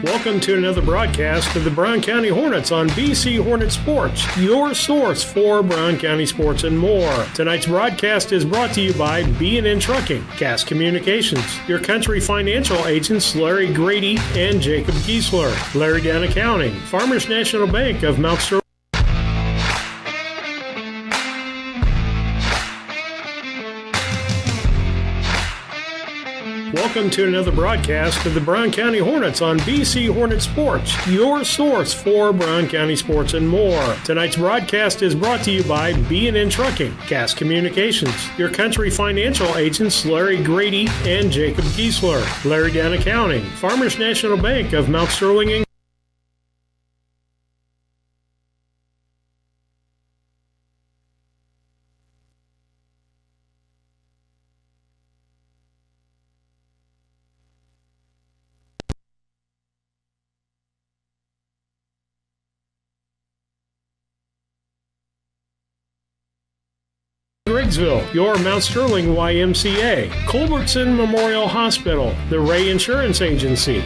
Welcome to another broadcast of the Brown County Hornets on BC Hornet Sports, your source for Brown County sports and more. Tonight's broadcast is brought to you by B&N Trucking, Gas Communications, your country financial agents Larry Grady and Jacob Giesler, Larry Down Accounting, Farmers National Bank of Mount Sterling. Welcome to another broadcast of the Brown County Hornets on BC Hornet Sports, your source for Brown County sports and more. Tonight's broadcast is brought to you by B&N Trucking, Gas Communications, your country financial agents Larry Grady and Jacob Giesler, Larry Down Accounting, Farmers National Bank of Mount Sterling, Griggsville, your Mount Sterling YMCA, Culbertson Memorial Hospital, the Ray Insurance Agency,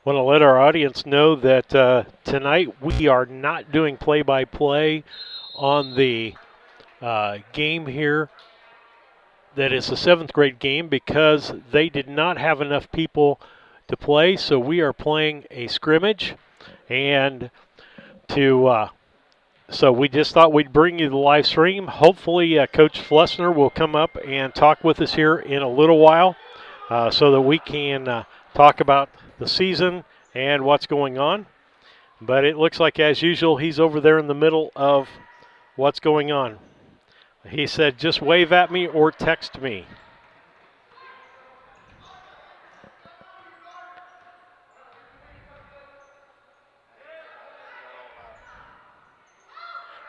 Want to let our audience know that tonight we are not doing play-by-play on the game here. That is the 7th grade game because they did not have enough people to play, so we are playing a scrimmage. And so we just thought we'd bring you the live stream. Hopefully Coach Flessner will come up and talk with us here in a little while so that we can talk about the season and what's going on. But it looks like, as usual, he's over there in the middle of what's going on. He said, just wave at me or text me.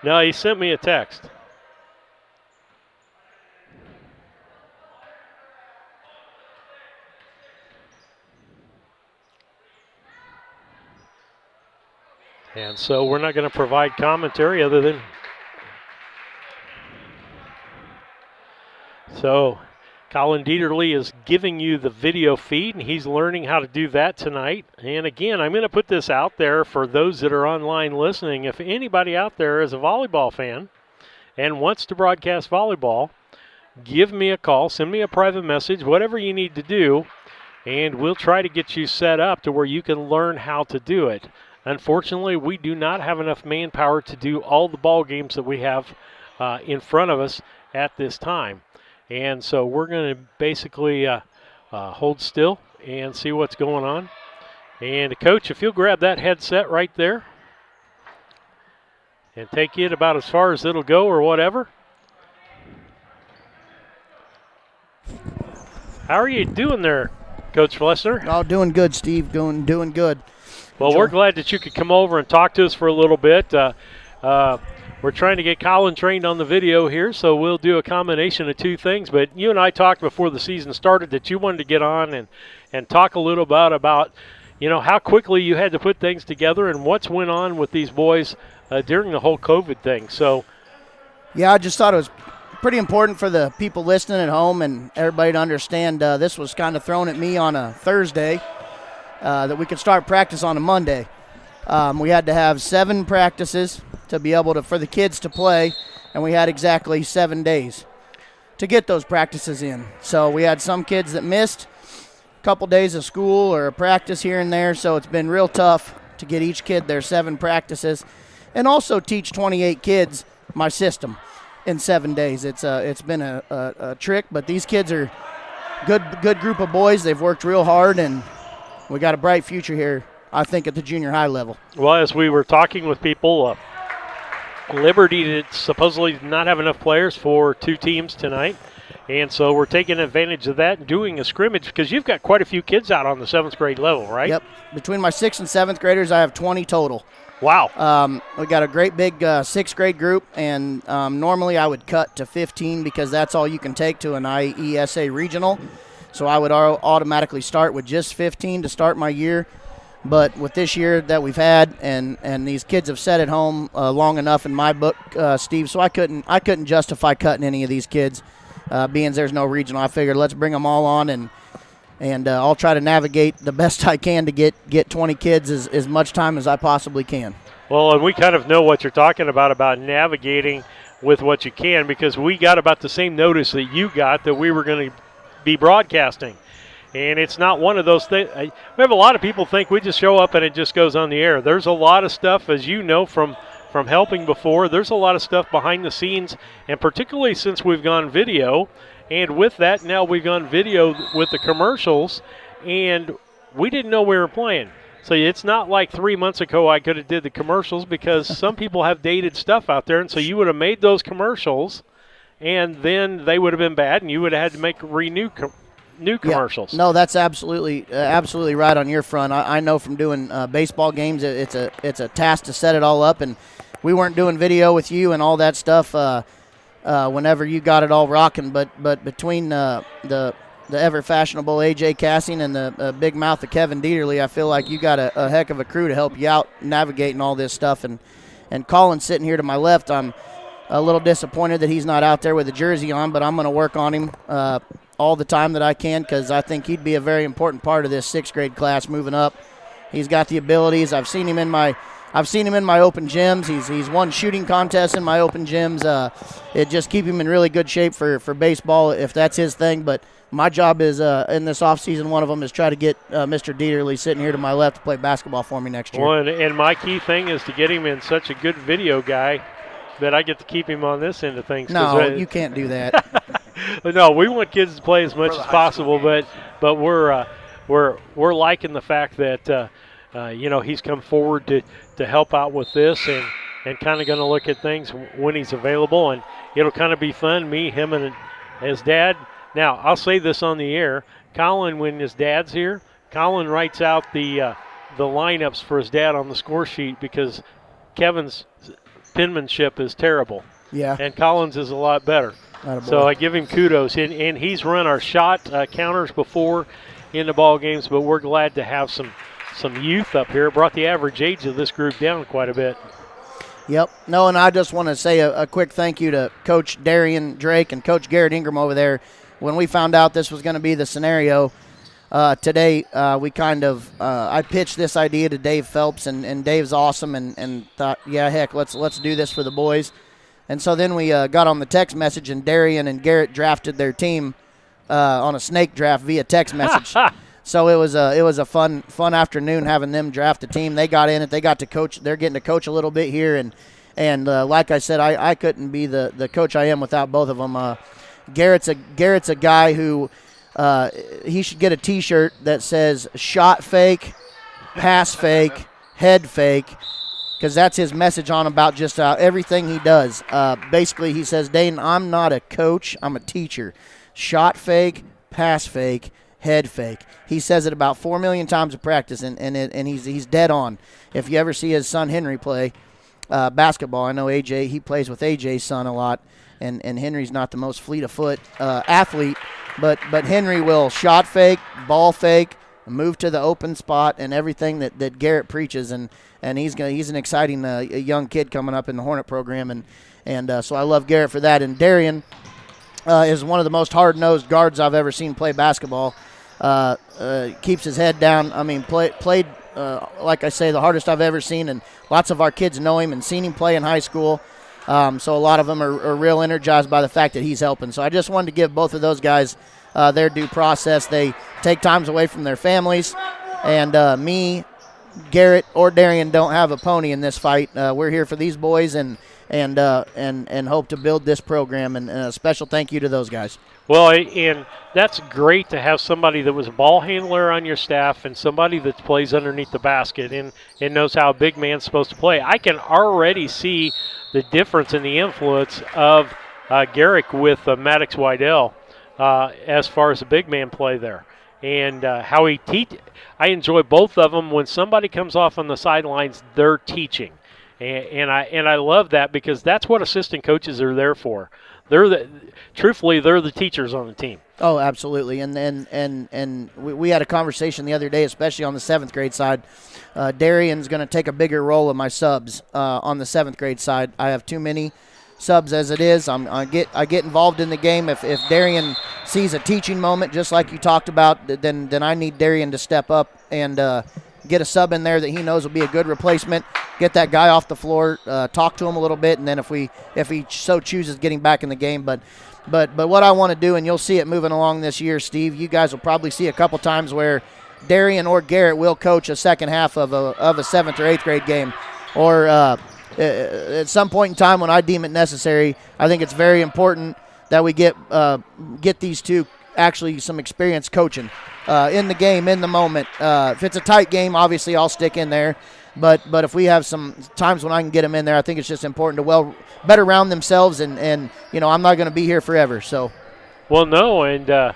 No, he sent me a text. And so we're not going to provide commentary other than... So Colin Dieterle is giving you the video feed, and he's learning how to do that tonight. And again, I'm going to put this out there for those that are online listening. If anybody out there is a volleyball fan and wants to broadcast volleyball, give me a call, send me a private message, whatever you need to do, and we'll try to get you set up to where you can learn how to do it. Unfortunately, we do not have enough manpower to do all the ball games that we have in front of us at this time. And so we're going to basically hold still and see what's going on. And, Coach, if you'll grab that headset right there and take it about as far as it'll go or whatever. How are you doing there, Coach Flessner? Oh, doing good, Steve. Doing good. Well, we're glad that you could come over and talk to us for a little bit. We're trying to get Colin trained on the video here, so we'll do a combination of two things. But you and I talked before the season started that you wanted to get on and talk a little about how quickly you had to put things together and what's went on with these boys during the whole COVID thing. So, yeah, I just thought it was pretty important for the people listening at home and everybody to understand this was kind of thrown at me on a Thursday that we could start practice on a Monday. We had to have 7 practices to be able to for the kids to play, and we had exactly 7 days to get those practices in. So we had some kids that missed a couple days of school or a practice here and there, so it's been real tough to get each kid their 7 practices and also teach 28 kids my system in 7 days. It's been a trick, but these kids are good group of boys. They've worked real hard, and we got a bright future here, I think, at the junior high level. Well, as we were talking with people, Liberty did supposedly not have enough players for 2 teams tonight, and so we're taking advantage of that and doing a scrimmage because you've got quite a few kids out on the 7th grade level, right? Yep. Between my 6th and 7th graders, I have 20 total. Wow. We got a great big 6th grade group, and normally I would cut to 15 because that's all you can take to an IESA regional. So I would automatically start with just 15 to start my year. But with this year that we've had, and these kids have sat at home long enough in my book, Steve, so I couldn't justify cutting any of these kids, being there's no regional. I figured let's bring them all on, and I'll try to navigate the best I can to get 20 kids as much time as I possibly can. Well, and we kind of know what you're talking about navigating with what you can, because we got about the same notice that you got that we were going to be broadcasting. And it's not one of those things. We have a lot of people think we just show up and it just goes on the air. There's a lot of stuff, as you know from helping before, there's a lot of stuff behind the scenes, and particularly since we've gone video. And with that, now we've gone video with the commercials, and we didn't know we were playing. So it's not like 3 months ago I could have did the commercials, because some people have dated stuff out there, and so you would have made those commercials, and then they would have been bad, and you would have had to make new commercials. Yeah. No, that's absolutely right on your front. I know from doing baseball games, it's a task to set it all up, and we weren't doing video with you and all that stuff whenever you got it all rocking. But between the ever fashionable AJ Cassing and the big mouth of Kevin Dieterle, I feel like you got a heck of a crew to help you out navigating all this stuff. And Colin sitting here to my left, I'm a little disappointed that he's not out there with a jersey on, but I'm going to work on him all the time that I can, because I think he'd be a very important part of this 6th grade class moving up He's got the abilities. I've seen him in my open gyms. He's won shooting contests in my open gyms. It just keep him in really good shape for baseball if that's his thing. But my job is in this offseason, one of them is try to get Mr. Dieterle sitting here to my left to play basketball for me next year. Well, and my key thing is to get him in such a good video guy that I get to keep him on this end of things. No, you can't do that. No, we want kids to play as much as possible, but we're liking the fact that he's come forward to help out with this and kind of going to look at things when he's available, and it'll kind of be fun, me, him, and his dad. Now, I'll say this on the air. Colin, when his dad's here, Colin writes out the lineups for his dad on the score sheet because Kevin's penmanship is terrible. Yeah. And Colin's is a lot better. So I give him kudos. And he's run our shot counters before in the ball games, but we're glad to have some youth up here. It brought the average age of this group down quite a bit. Yep. No, and I just want to say a quick thank you to Coach Darian Drake and Coach Garrett Ingram over there. When we found out this was going to be the scenario today, we kind of I pitched this idea to Dave Phelps, and Dave's awesome, and thought, yeah, heck, let's do this for the boys. And so then we got on the text message, and Darian and Garrett drafted their team on a snake draft via text message. So it was a fun afternoon having them draft a team. They got in it. They got to coach. They're getting to coach a little bit here, and like I said, I couldn't be the coach I am without both of them. Garrett's a guy who he should get a T-shirt that says "shot fake, pass fake, head fake," because that's his message on about just everything he does. Basically, he says, "Dayton, I'm not a coach. I'm a teacher. Shot fake, pass fake, head fake." He says it about 4 million times in practice, and he's dead on. If you ever see his son Henry play basketball, I know AJ. He plays with AJ's son a lot. And Henry's not the most fleet of foot athlete, but Henry will shot fake, ball fake, move to the open spot, and everything that Garrett preaches. And he's an exciting young kid coming up in the Hornet program, and so I love Garrett for that. And Darian is one of the most hard-nosed guards I've ever seen play basketball. Keeps his head down. I mean, played like I say, the hardest I've ever seen, and lots of our kids know him and seen him play in high school. So a lot of them are real energized by the fact that he's helping. So I just wanted to give both of those guys their due process. They take times away from their families, and me, Garrett, or Darian don't have a pony in this fight. We're here for these boys and hope to build this program. And a special thank you to those guys. Well, and that's great to have somebody that was a ball handler on your staff and somebody that plays underneath the basket and knows how a big man's supposed to play. I can already see the difference in the influence of Garrick with Maddox Wydell as far as the big man play there. And how he I enjoy both of them. When somebody comes off on the sidelines, they're teaching. And I love that because that's what assistant coaches are there for. Truthfully, they're the teachers on the team. Oh, absolutely. And we had a conversation the other day, especially on the 7th grade side. Darian's going to take a bigger role of my subs on the 7th grade side. I have too many subs as it is. I get involved in the game. If Darian sees a teaching moment, just like you talked about, then I need Darian to step up and get a sub in there that he knows will be a good replacement. Get that guy off the floor, talk to him a little bit, and then if he so chooses, getting back in the game. But what I want to do, and you'll see it moving along this year, Steve, you guys will probably see a couple times where Darian or Garrett will coach a second half of a 7th or 8th grade game. Or at some point in time when I deem it necessary, I think it's very important that we get these two actually some experience coaching in the game, in the moment. If it's a tight game, obviously I'll stick in there. But if we have some times when I can get them in there, I think it's just important to better round themselves, and I'm not going to be here forever. So, well, no, and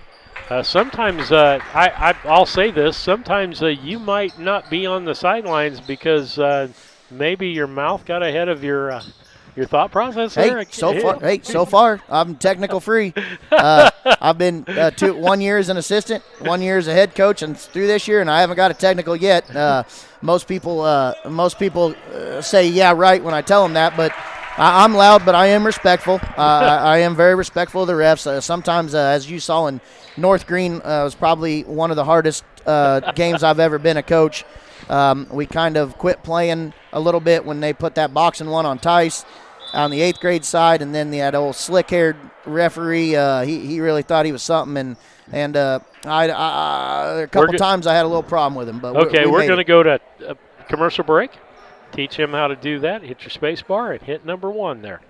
sometimes I'll say this: sometimes you might not be on the sidelines because maybe your mouth got ahead of your thought process. So far I'm technical free. I've been 1 year as an assistant, 1 year as a head coach, and through this year, and I haven't got a technical yet. Most people say yeah right when I tell them that, but I'm loud, but I am respectful. I am very respectful of the refs. Sometimes, as you saw in North Green, was probably one of the hardest games I've ever been a coach. We kind of quit playing a little bit when they put that boxing one on Tice on the 8th grade side, and then that old slick-haired referee, he really thought he was something, and a couple times I had a little problem with him. But okay, we're going to go to a commercial break. Teach him how to do that. Hit your space bar and hit number 1 there.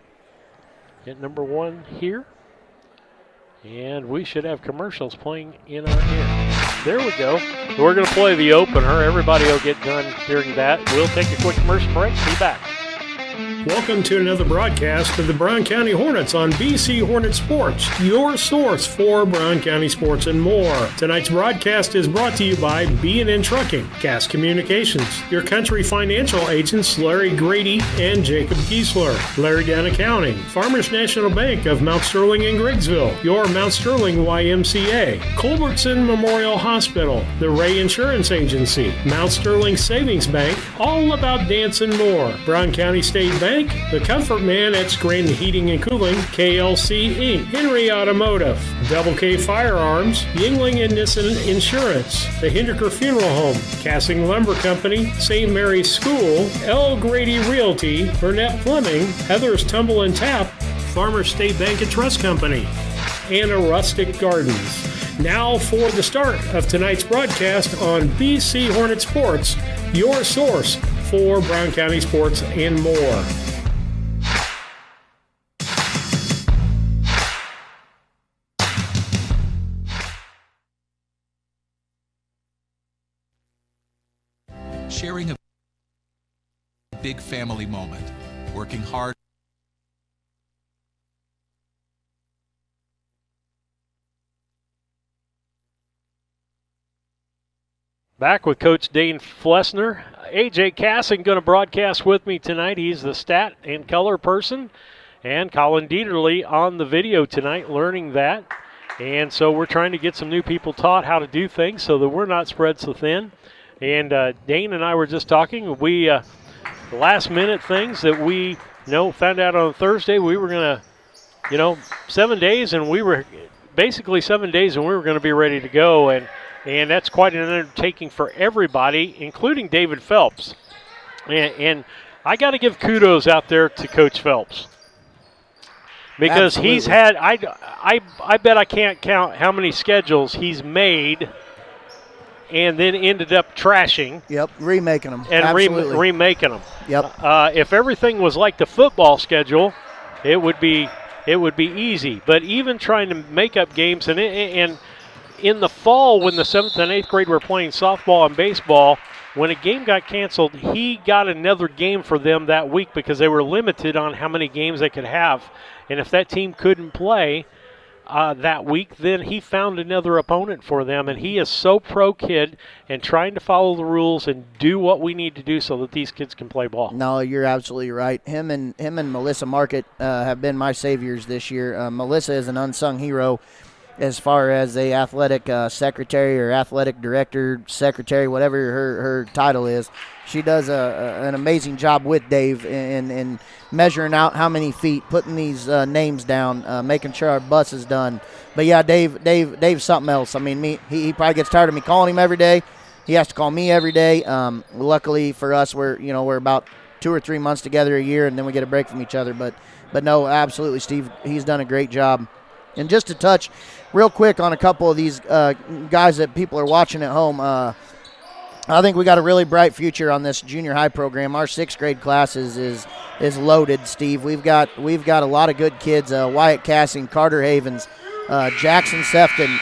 Hit number 1 here. And we should have commercials playing in our ear. There we go. We're going to play the opener. Everybody will get done hearing that. We'll take a quick commercial break. Be back. Welcome to another broadcast of the Brown County Hornets on BC Hornet Sports, your source for Brown County sports and more. Tonight's broadcast is brought to you by B&N Trucking, Gas Communications, your country financial agents Larry Grady and Jacob Giesler, Larry Down Accounting, Farmers National Bank of Mount Sterling and Griggsville, your Mount Sterling YMCA, Culbertson Memorial Hospital, the Ray Insurance Agency, Mount Sterling Savings Bank, All About Dance and More, Brown County State Bank, the Comfort Man at Scranton Heating and Cooling, KLC Inc., Henry Automotive, Double K Firearms, Yingling and Nissen Insurance, the Hindeker Funeral Home, Cassing Lumber Company, St. Mary's School, L. Grady Realty, Burnett Plumbing, Heather's Tumble and Tap, Farmers State Bank and Trust Company, and a Rustic Gardens. Now for the start of tonight's broadcast on BC Hornet Sports, your source for Brown County sports and more. Sharing a big family moment, working hard. Back with Coach Dane Flessner. AJ Cassing going to broadcast with me tonight. He's the stat and color person. And Colin Dieterle on the video tonight, learning that. And so we're trying to get some new people taught how to do things so that we're not spread so thin. And Dane and I were just talking. The last minute things that we found out on Thursday, we were going to, 7 days, and we were basically 7 days, and we were going to be ready to go. And that's quite an undertaking for everybody, including David Phelps. And I got to give kudos out there to Coach Phelps. Because Absolutely. He's had, I bet I can't count how many schedules he's made and then ended up trashing. Yep, remaking them. And remaking them. Yep. If everything was like the football schedule, it would be easy. But even trying to make up games, and in the fall when the 7th and 8th grade were playing softball and baseball, when a game got canceled, he got another game for them that week because they were limited on how many games they could have. And if that team couldn't play that week, then he found another opponent for them. And he is so pro-kid and trying to follow the rules and do what we need to do so that these kids can play ball. No, you're absolutely right. Him and Melissa Market have been my saviors this year. Melissa is an unsung hero as far as a athletic secretary or athletic director, secretary, whatever her title is. She does an amazing job with Dave in measuring out how many feet, putting these names down, making sure our bus is done. But yeah, Dave's something else. I mean, he probably gets tired of me calling him every day. He has to call me every day. Luckily for us, we're about 2 or 3 months together a year, and then we get a break from each other. But no, absolutely, Steve, he's done a great job. And just to touch real quick on a couple of these guys that people are watching at home, I think we got a really bright future on this junior high program. Our 6th grade class is loaded, Steve. We've got a lot of good kids. Wyatt Cassing, Carter Havens, Jackson Sefton,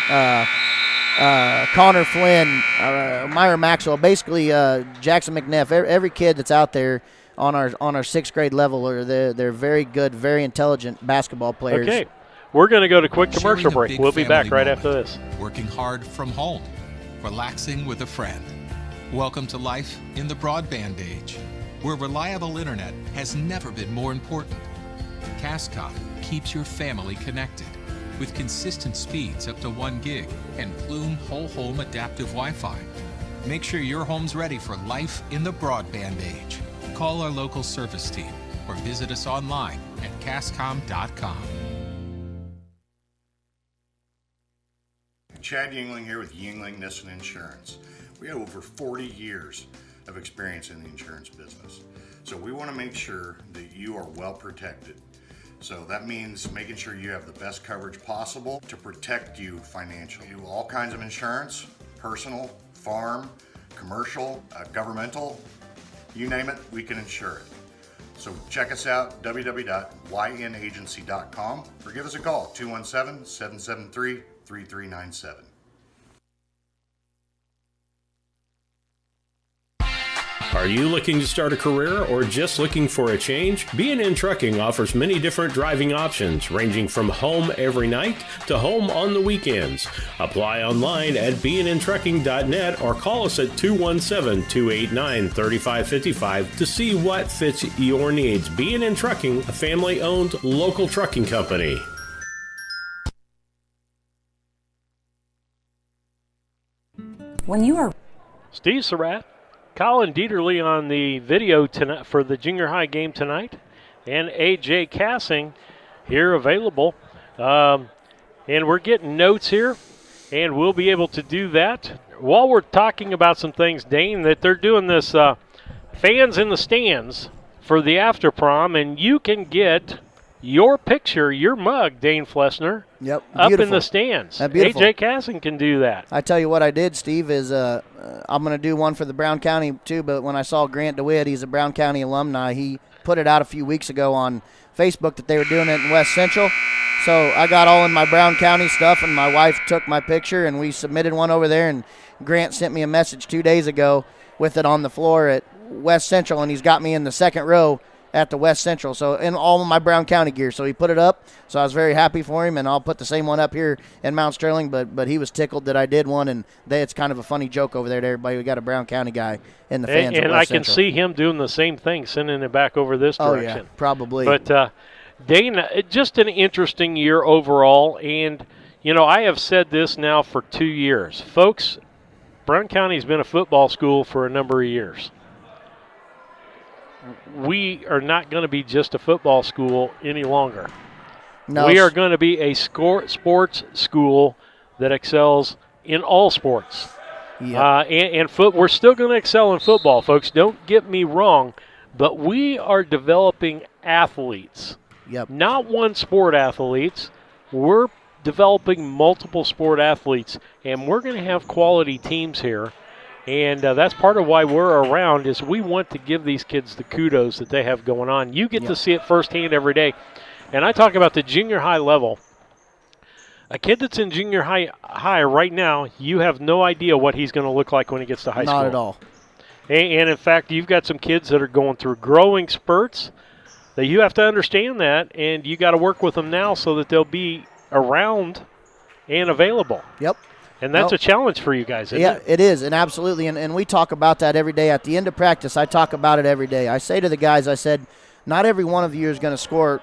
Connor Flynn, Myra Maxwell. Basically, Jackson McNeff. Every kid that's out there on our 6th grade level, they're very good, very intelligent basketball players. Okay. We're going to go to quick commercial break. We'll be back right after this. Working hard from home, relaxing with a friend. Welcome to life in the broadband age, where reliable internet has never been more important. Cascom keeps your family connected with consistent speeds up to 1 gig and Plume whole home adaptive Wi-Fi. Make sure your home's ready for life in the broadband age. Call our local service team or visit us online at cascom.com. Chad Yingling here with Yingling Nissen Insurance. We have over 40 years of experience in the insurance business. So we want to make sure that you are well protected. So that means making sure you have the best coverage possible to protect you financially. We do all kinds of insurance, personal, farm, commercial, governmental, you name it, we can insure it. So check us out, www.ynagency.com, or give us a call, 217-773-3397. Are you looking to start a career or just looking for a change? B&N Trucking offers many different driving options, ranging from home every night to home on the weekends. Apply online at bnntrucking.net or call us at 217-289-3555 to see what fits your needs. B&N Trucking, a family-owned local trucking company. When you are Steve Surratt, Colin Dieterle on the video tonight for the junior high game tonight, and A.J. Cassing here available. And we're getting notes here, and we'll be able to do that while we're talking about some things, Dane, that they're doing this fans in the stands for the after prom, and you can get your picture, your mug, Dane Flessner, Yep, up beautiful. in the stands. Beautiful. A.J. Cassing can do that. I tell you what I did, Steve, is I'm going to do one for the Brown County too, but when I saw Grant DeWitt, he's a Brown County alumni, he put it out a few weeks ago on Facebook that they were doing it in West Central. So I got all in my Brown County stuff, and my wife took my picture, and we submitted one over there, and Grant sent me a message 2 days ago with it on the floor at West Central, and he's got me in the second row at the West Central, so in all of my Brown County gear. So he put it up, so I was very happy for him, and I'll put the same one up here in Mount Sterling, but he was tickled that I did one, and it's kind of a funny joke over there to everybody. We got a Brown County guy in the fans at And West I can Central. see him doing the same thing, sending it back over this direction. Oh, yeah, probably. But, Dana, just an interesting year overall, and, you know, I have said this now for 2 years. Folks, Brown County's been a football school for a number of years. We are not going to be just a football school any longer. No, We are going to be a sports school that excels in all sports. Yep. We're still going to excel in football, folks. Don't get me wrong, but we are developing athletes, Yep. not one sport athletes. We're developing multiple sport athletes, and we're going to have quality teams here. And that's part of why we're around is we want to give these kids the kudos that they have going on. You get to see it firsthand every day. And I talk about the junior high level. A kid that's in junior high right now, you have no idea what he's going to look like when he gets to high school. Not at all. And in fact, you've got some kids that are going through growing spurts that you have to understand that, and you got to work with them now so that they'll be around and available. Yep. And that's a challenge for you guys, isn't it? Yeah, it is, and absolutely. And we talk about that every day. At the end of practice, I talk about it every day. I say to the guys, I said, not every one of you is going to score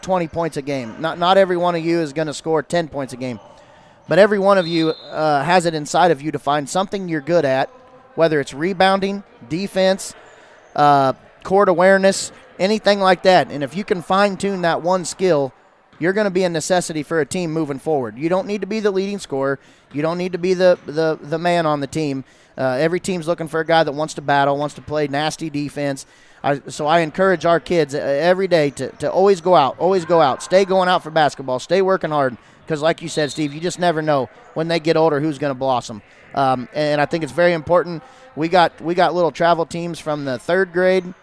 20 points a game. Not every one of you is going to score 10 points a game. But every one of you has it inside of you to find something you're good at, whether it's rebounding, defense, court awareness, anything like that. And if you can fine-tune that one skill, you're going to be a necessity for a team moving forward. You don't need to be the leading scorer. You don't need to be the man on the team. Every team's looking for a guy that wants to battle, wants to play nasty defense. So I encourage our kids every day to always go out, stay going out for basketball, stay working hard, because like you said, Steve, you just never know when they get older who's going to blossom. And I think it's very important. We got little travel teams from the 3rd grade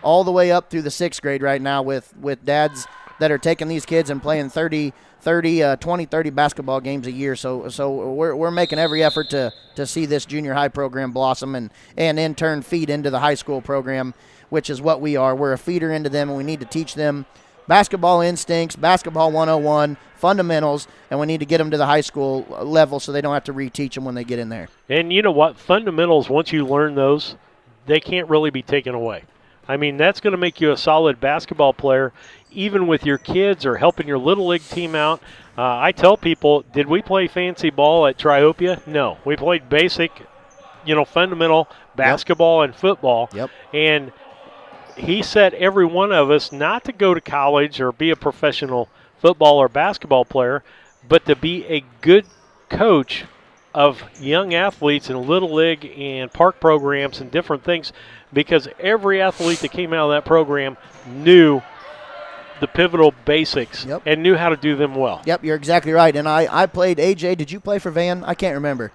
all the way up through the 6th grade right now with dads that are taking these kids and playing 20, 30 basketball games a year. So we're making every effort to see this junior high program blossom and in turn feed into the high school program, which is what we are. We're a feeder into them, and we need to teach them basketball instincts, basketball 101, fundamentals, and we need to get them to the high school level so they don't have to reteach them when they get in there. And you know what? Fundamentals, once you learn those, they can't really be taken away. I mean, that's going to make you a solid basketball player, even with your kids or helping your little league team out. I tell people, did we play fancy ball at Triopia? No. We played basic, fundamental basketball and football. Yep. And he set every one of us not to go to college or be a professional football or basketball player, but to be a good coach of young athletes in Little League and park programs and different things, because every athlete that came out of that program knew the pivotal basics and knew how to do them well. Yep, you're exactly right. And I played, AJ, did you play for Van? I can't remember.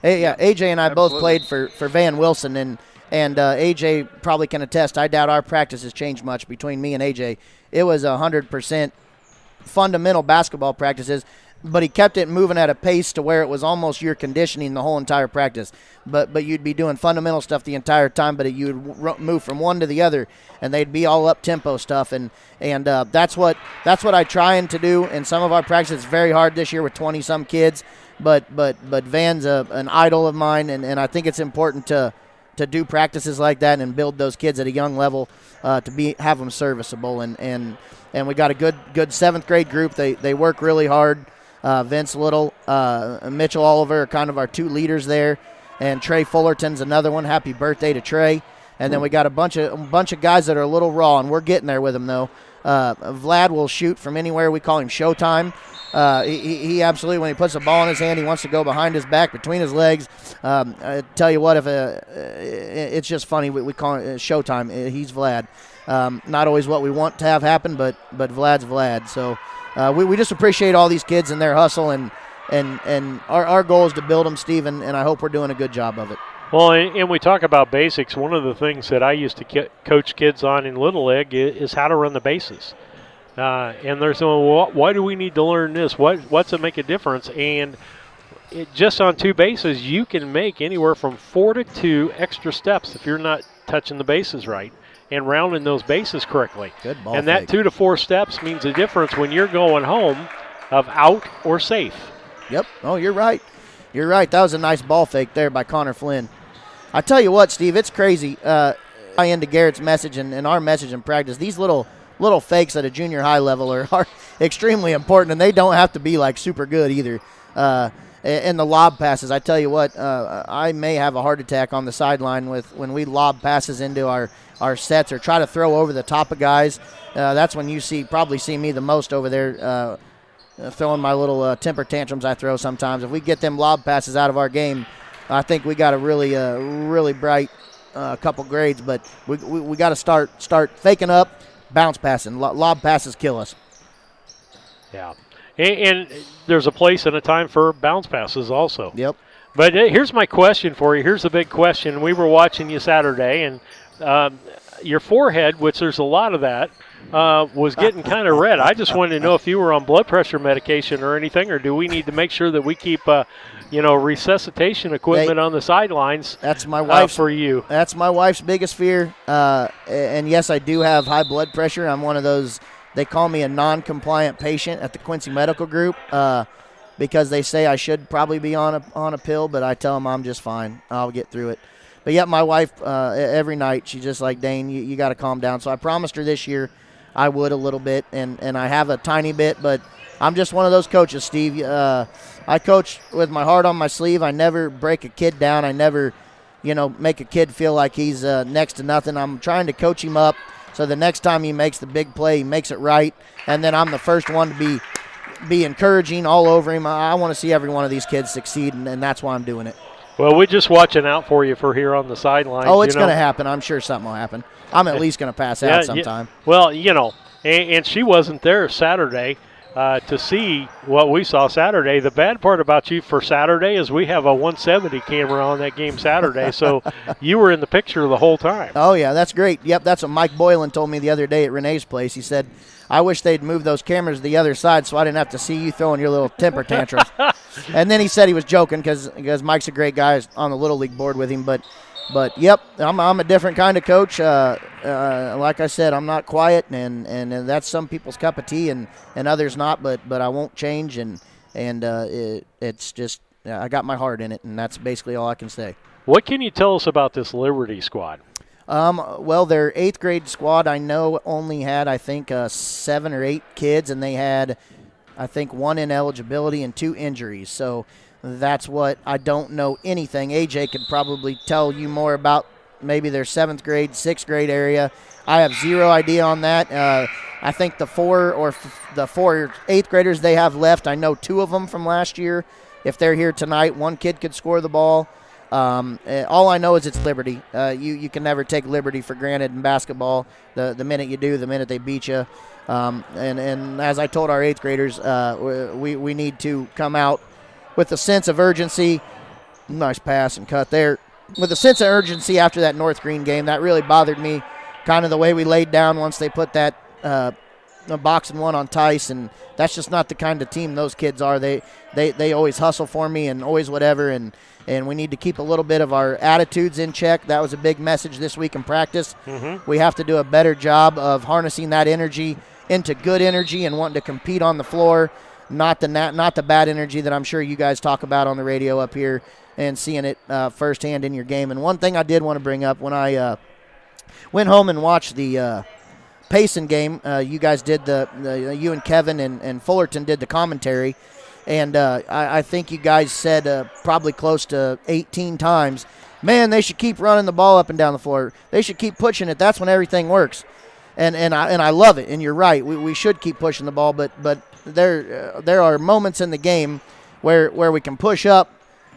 Yeah, AJ and I both played for Van Wilson, and AJ probably can attest. I doubt our practice has changed much between me and AJ. It was 100% fundamental basketball practices, but he kept it moving at a pace to where it was almost your conditioning the whole entire practice. But you'd be doing fundamental stuff the entire time, but you'd move from one to the other, and they'd be all up-tempo stuff. And that's what I trying to do in some of our practices. It's very hard this year with 20-some kids, but Van's an idol of mine, and I think it's important to do practices like that and build those kids at a young level to have them serviceable. And we got a good seventh grade group. They work really hard. Vince Little, Mitchell Oliver are kind of our two leaders there, and Trey Fullerton's another one. Happy birthday to Trey. And then we got a bunch of guys that are a little raw, and we're getting there with them though. Vlad will shoot from anywhere. We call him Showtime. He absolutely, when he puts the ball in his hand, he wants to go behind his back, between his legs. I tell you what, it's just funny. We call it Showtime. He's Vlad. Not always what we want to have happen, but Vlad's Vlad. So we just appreciate all these kids and their hustle, and our goal is to build them, Steve, and I hope we're doing a good job of it. Well, and we talk about basics. One of the things that I used to coach kids on in Little League is how to run the bases. And they're saying, well, why do we need to learn this? What's it make a difference? And just on two bases, you can make anywhere from 4 to 2 extra steps if you're not touching the bases right and rounding those bases correctly. Good ball and that fake. 2 to 4 steps means a difference when you're going home of out or safe. Yep. Oh, you're right. You're right. That was a nice ball fake there by Connor Flynn. I tell you what, Steve, it's crazy. I into Garrett's message and our message in practice. These little fakes at a junior high level are extremely important, and they don't have to be like super good either. And the lob passes, I tell you what, I may have a heart attack on the sideline when we lob passes into our sets or try to throw over the top of guys. That's when you probably see me the most over there throwing my little temper tantrums I throw sometimes. If we get them lob passes out of our game, I think we got a really bright couple grades. But we got to start faking up, bounce passing. Lob passes kill us. Yeah. And there's a place and a time for bounce passes also. Yep. But here's my question for you. Here's the big question. We were watching you Saturday, and your forehead, which there's a lot of that, was getting kind of red. I just wanted to know if you were on blood pressure medication or anything, or do we need to make sure that we keep, resuscitation equipment on the sidelines? That's my wife's for you. That's my wife's biggest fear. And yes, I do have high blood pressure. I'm one of those. They call me a non-compliant patient at the Quincy Medical Group because they say I should probably be on a pill, but I tell them I'm just fine. I'll get through it. But yet my wife, every night, she's just like, Dane, you got to calm down. So I promised her this year I would a little bit, and I have a tiny bit, but I'm just one of those coaches, Steve. I coach with my heart on my sleeve. I never break a kid down. I never, make a kid feel like he's next to nothing. I'm trying to coach him up so the next time he makes the big play, he makes it right, and then I'm the first one to be encouraging all over him. I want to see every one of these kids succeed, and that's why I'm doing it. Well, we're just watching out for you for here on the sidelines. Oh, it's going to happen. I'm sure something will happen. I'm at least going to pass out sometime. Yeah. Well, and she wasn't there Saturday to see what we saw Saturday. The bad part about you for Saturday is we have a 170 camera on that game Saturday, so you were in the picture the whole time. Oh, yeah, that's great. Yep, that's what Mike Boylan told me the other day at Renee's place. He said, I wish they'd move those cameras to the other side so I didn't have to see you throwing your little temper tantrums. And then he said he was joking because Mike's a great guy on the Little League board with him. But yep, I'm a different kind of coach. Like I said, I'm not quiet, and that's some people's cup of tea, and others not. But I won't change, and it's just I got my heart in it, and that's basically all I can say. What can you tell us about this Liberty squad? Well, their 8th grade squad I know only had, I think, 7 or 8 kids, and they had, I think, 1 ineligibility and 2 injuries. So that's what I don't know anything. AJ could probably tell you more about maybe their 7th grade, 6th grade area. I have zero idea on that. I think the 4 8th graders they have left, I know 2 of them from last year. if they're here tonight, one kid could score the ball. All I know is it's Liberty. You can never take Liberty for granted in basketball. The minute you do, the minute they beat you. And as I told our 8th graders, we need to come out with a sense of urgency. Nice pass and cut there. With a sense of urgency after that North Green game, that really bothered me. Kind of the way we laid down once they put that box and one on Tice, and that's just not the kind of team those kids are. They always hustle for me and always whatever, and we need to keep a little bit of our attitudes in check. That was a big message this week in practice. Mm-hmm. We have to do a better job of harnessing that energy into good energy and wanting to compete on the floor, not the bad energy that I'm sure you guys talk about on the radio up here and seeing it firsthand in your game. And one thing I did want to bring up, when I went home and watched the Payson game, you guys did you and Kevin and Fullerton did the commentary, and I think you guys said probably close to 18 times, man, they should keep running the ball up and down the floor. They should keep pushing it. That's when everything works. And I love it, and you're right. We should keep pushing the ball, but there are moments in the game where we can push up,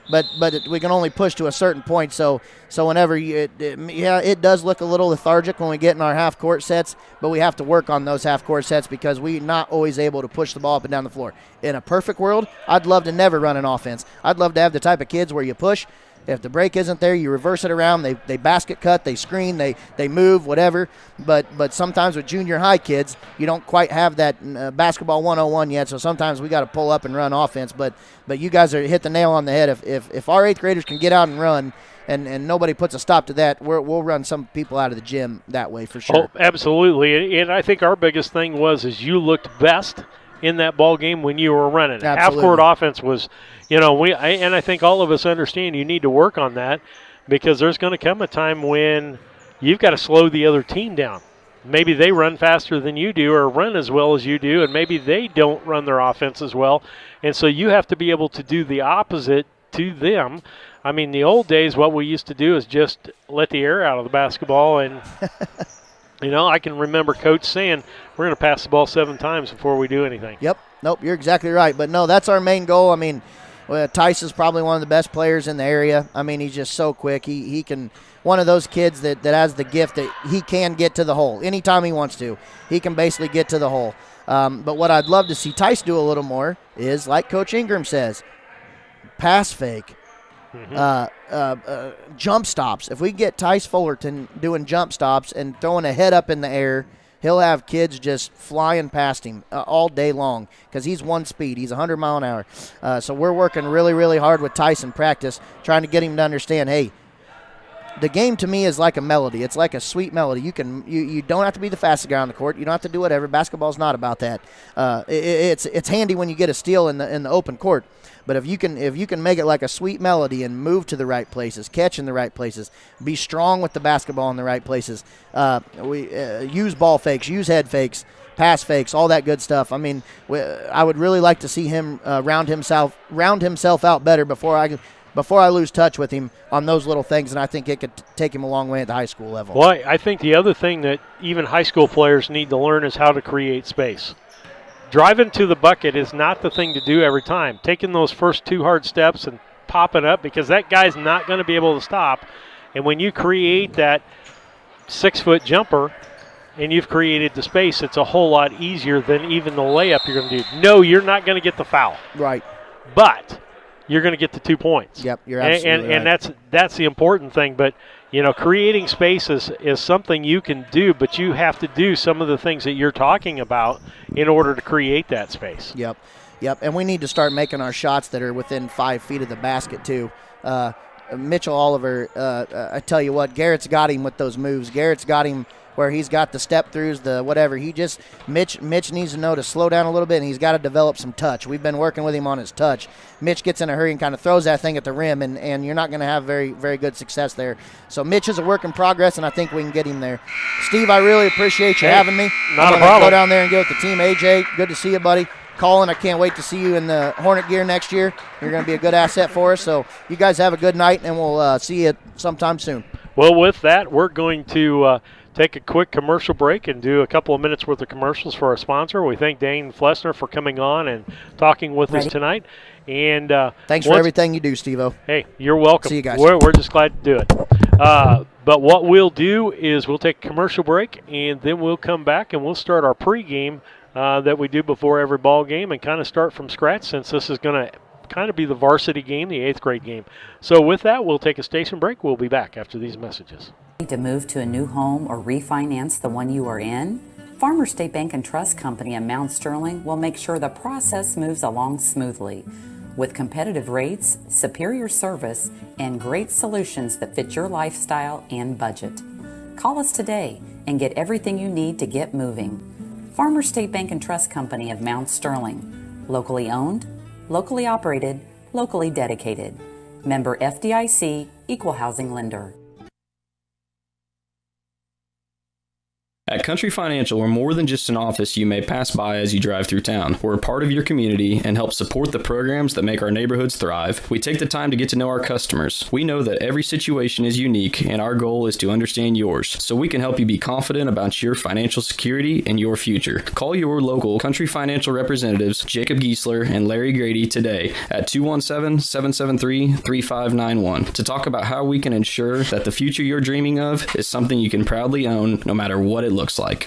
but we can only push to a certain point. So whenever it does look a little lethargic when we get in our half court sets, but we have to work on those half court sets because we're not always able to push the ball up and down the floor. In a perfect world, I'd love to never run an offense. I'd love to have the type of kids where you push. If the break isn't there, you reverse it around. They basket cut, they screen, they move, whatever. But sometimes with junior high kids, you don't quite have that basketball 101 yet. So sometimes we got to pull up and run offense. But you guys are hit the nail on the head. If our 8th graders can get out and run, and nobody puts a stop to that, we'll run some people out of the gym that way for sure. Oh, absolutely. And I think our biggest thing is you looked best in that ball game when you were running. Half-court offense was, I think all of us understand you need to work on that because there's going to come a time when you've got to slow the other team down. Maybe they run faster than you do or run as well as you do, and maybe they don't run their offense as well. And so you have to be able to do the opposite to them. I mean, the old days, what we used to do is just let the air out of the basketball and I can remember Coach saying, we're going to pass the ball 7 times before we do anything. Yep. Nope, you're exactly right. But, no, that's our main goal. I mean, Tice is probably one of the best players in the area. I mean, he's just so quick. He can – one of those kids that has the gift that he can get to the hole. Anytime he wants to, he can basically get to the hole. But what I'd love to see Tice do a little more is, like Coach Ingram says, pass fake. Jump stops. If we get Tice Fullerton doing jump stops and throwing a head up in the air, he'll have kids just flying past him all day long because he's one speed. He's 100 mile an hour. So we're working really, really hard with Tice in practice, trying to get him to understand, hey, the game to me is like a melody. It's like a sweet melody. You don't have to be the fastest guy on the court. You don't have to do whatever. Basketball's not about that. It's handy when you get a steal in the open court. But if you can make it like a sweet melody and move to the right places, catch in the right places, be strong with the basketball in the right places, use ball fakes, use head fakes, pass fakes, all that good stuff. I mean, I would really like to see him round himself out better before I lose touch with him on those little things, and I think it could take him a long way at the high school level. Well, I think the other thing that even high school players need to learn is how to create space. Driving to the bucket is not the thing to do every time. Taking those first 2 hard steps and popping up because that guy's not going to be able to stop. And when you create that 6-foot jumper and you've created the space, it's a whole lot easier than even the layup you're going to do. No, you're not going to get the foul. Right. But you're going to get the 2 points. Yep, you're absolutely right. And that's the important thing. But, creating space is something you can do, but you have to do some of the things that you're talking about in order to create that space. Yep. And we need to start making our shots that are within 5 feet of the basket, too. Mitchell Oliver, I tell you what, Garrett's got him with those moves. Garrett's got him where he's got the step-throughs, the whatever. Mitch needs to know to slow down a little bit, and he's got to develop some touch. We've been working with him on his touch. Mitch gets in a hurry and kind of throws that thing at the rim, and you're not going to have very, very good success there. So Mitch is a work in progress, and I think we can get him there. Steve, I really appreciate you having me. Not I'm a problem. Go down there and get with the team. AJ, good to see you, buddy. Colin, I can't wait to see you in the Hornet gear next year. You're going to be a good asset for us. So you guys have a good night, and we'll see you sometime soon. Well, with that, we're going to take a quick commercial break and do a couple of minutes worth of commercials for our sponsor. We thank Dane Flessner for coming on and talking with us tonight. And thanks for everything you do, Steve-O. Hey, you're welcome. See you guys. We're just glad to do it. But what we'll do is we'll take a commercial break, and then we'll come back and we'll start our pregame that we do before every ball game and kind of start from scratch, since this is going to kind of be the varsity game, the 8th grade game. So with that, we'll take a station break. We'll be back after these messages. Need to move to a new home or refinance the one you are in? Farmers State Bank and Trust Company in Mount Sterling will make sure the process moves along smoothly. With competitive rates, superior service, and great solutions that fit your lifestyle and budget. Call us today and get everything you need to get moving. Farmers State Bank and Trust Company of Mount Sterling. Locally owned, locally operated, locally dedicated. Member FDIC, Equal Housing Lender. At Country Financial, we're more than just an office you may pass by as you drive through town. We're a part of your community and help support the programs that make our neighborhoods thrive. We take the time to get to know our customers. We know that every situation is unique, and our goal is to understand yours, so we can help you be confident about your financial security and your future. Call your local Country Financial representatives, Jacob Giesler and Larry Grady, today at 217-773-3591 to talk about how we can ensure that the future you're dreaming of is something you can proudly own, no matter what it looks like.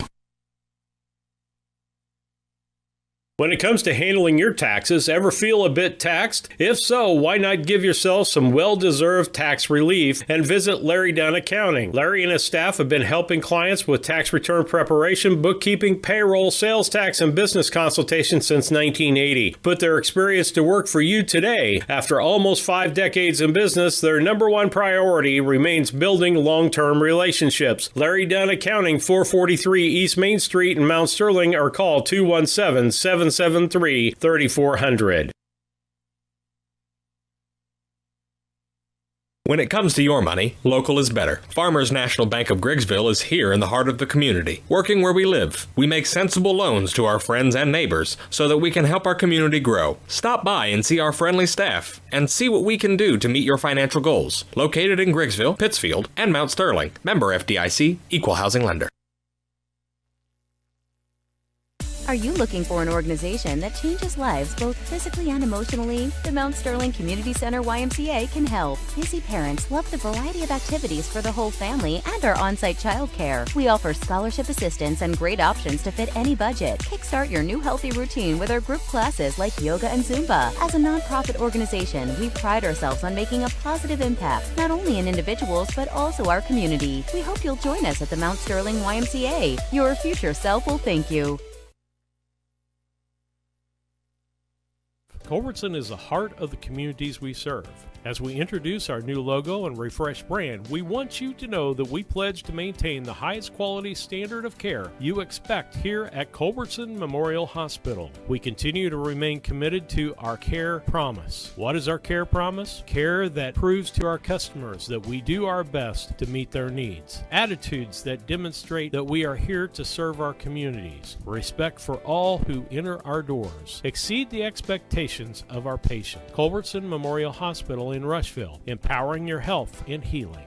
When it comes to handling your taxes, ever feel a bit taxed? If so, why not give yourself some well-deserved tax relief and visit Larry Dunn Accounting. Larry and his staff have been helping clients with tax return preparation, bookkeeping, payroll, sales tax, and business consultation since 1980. Put their experience to work for you today. After almost 5 decades in business, their number one priority remains building long-term relationships. Larry Dunn Accounting, 443 East Main Street in Mount Sterling, or call 217-773-3400. When it comes to your money, local is better. Farmers National Bank of Griggsville is here in the heart of the community, working where we live. We make sensible loans to our friends and neighbors so that we can help our community grow. Stop by and see our friendly staff and see what we can do to meet your financial goals. Located in Griggsville, Pittsfield, and Mount Sterling. Member FDIC, Equal Housing Lender. Are you looking for an organization that changes lives both physically and emotionally? The Mount Sterling Community Center YMCA can help. Busy parents love the variety of activities for the whole family and our on-site childcare. We offer scholarship assistance and great options to fit any budget. Kickstart your new healthy routine with our group classes like yoga and Zumba. As a nonprofit organization, we pride ourselves on making a positive impact, not only in individuals, but also our community. We hope you'll join us at the Mount Sterling YMCA. Your future self will thank you. Culbertson is the heart of the communities we serve. As we introduce our new logo and refreshed brand, we want you to know that we pledge to maintain the highest quality standard of care you expect here at Culbertson Memorial Hospital. We continue to remain committed to our care promise. What is our care promise? Care that proves to our customers that we do our best to meet their needs. Attitudes that demonstrate that we are here to serve our communities. Respect for all who enter our doors. Exceed the expectations of our patient. Culbertson Memorial Hospital in Rushville, empowering your health and healing.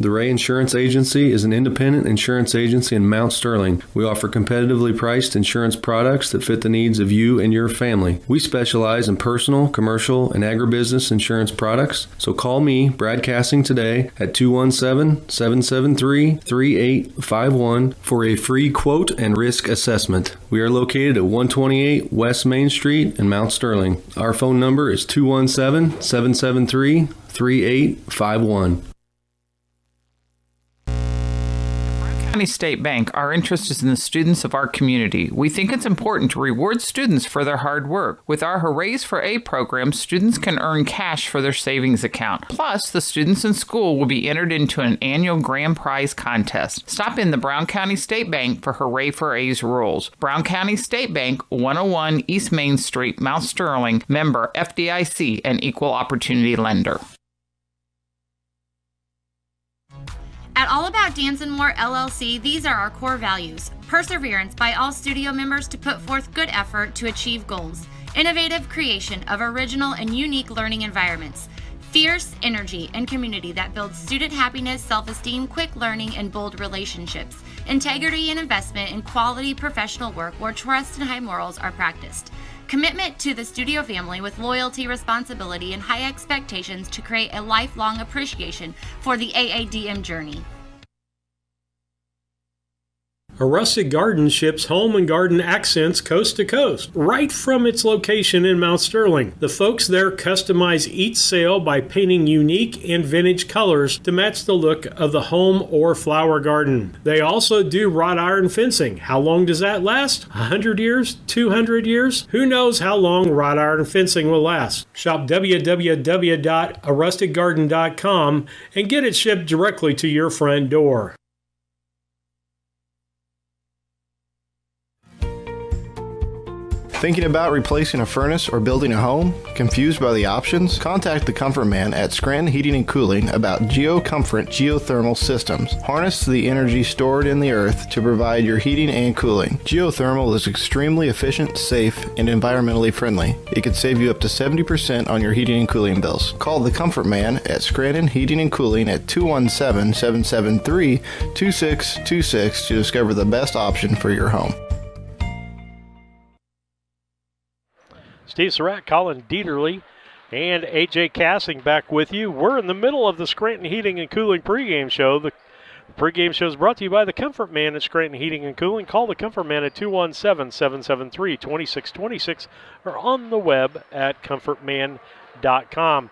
The Ray Insurance Agency is an independent insurance agency in Mount Sterling. We offer competitively priced insurance products that fit the needs of you and your family. We specialize in personal, commercial, and agribusiness insurance products. So call me, Brad Cassing, today at 217-773-3851 for a free quote and risk assessment. We are located at 128 West Main Street in Mount Sterling. Our phone number is 217-773-3851. State Bank, our interest is in the students of our community. We think it's important to reward students for their hard work. With our Hoorays for A program, students can earn cash for their savings account. Plus, the students in school will be entered into an annual grand prize contest. Stop in the Brown County State Bank for Hooray for A's rules. Brown County State Bank, 101 East Main Street, Mount Sterling, member FDIC, and equal opportunity lender. At All About Dance and More LLC, these are our core values. Perseverance by all studio members to put forth good effort to achieve goals. Innovative creation of original and unique learning environments. Fierce energy and community that builds student happiness, self-esteem, quick learning, and bold relationships. Integrity and investment in quality professional work where trust and high morals are practiced. Commitment to the studio family with loyalty, responsibility, and high expectations to create a lifelong appreciation for the AADM journey. A Rustic Garden ships home and garden accents coast to coast, right from its location in Mount Sterling. The folks there customize each sail by painting unique and vintage colors to match the look of the home or flower garden. They also do wrought iron fencing. How long does that last? 100 years? 200 years? Who knows how long wrought iron fencing will last? Shop www.arusticgarden.com and get it shipped directly to your front door. Thinking about replacing a furnace or building a home? Confused by the options? Contact the Comfort Man at Scranton Heating and Cooling about GeoComfort geothermal systems. Harness the energy stored in the earth to provide your heating and cooling. Geothermal is extremely efficient, safe, and environmentally friendly. It could save you up to 70% on your heating and cooling bills. Call the Comfort Man at Scranton Heating and Cooling at 217-773-2626 to discover the best option for your home. Steve Surratt, Colin Dieterle, and AJ Cassing back with you. We're in the middle of the Scranton Heating and Cooling pregame show. The pregame show is brought to you by the Comfort Man at Scranton Heating and Cooling. Call the Comfort Man at 217-773-2626 or on the web at comfortman.com.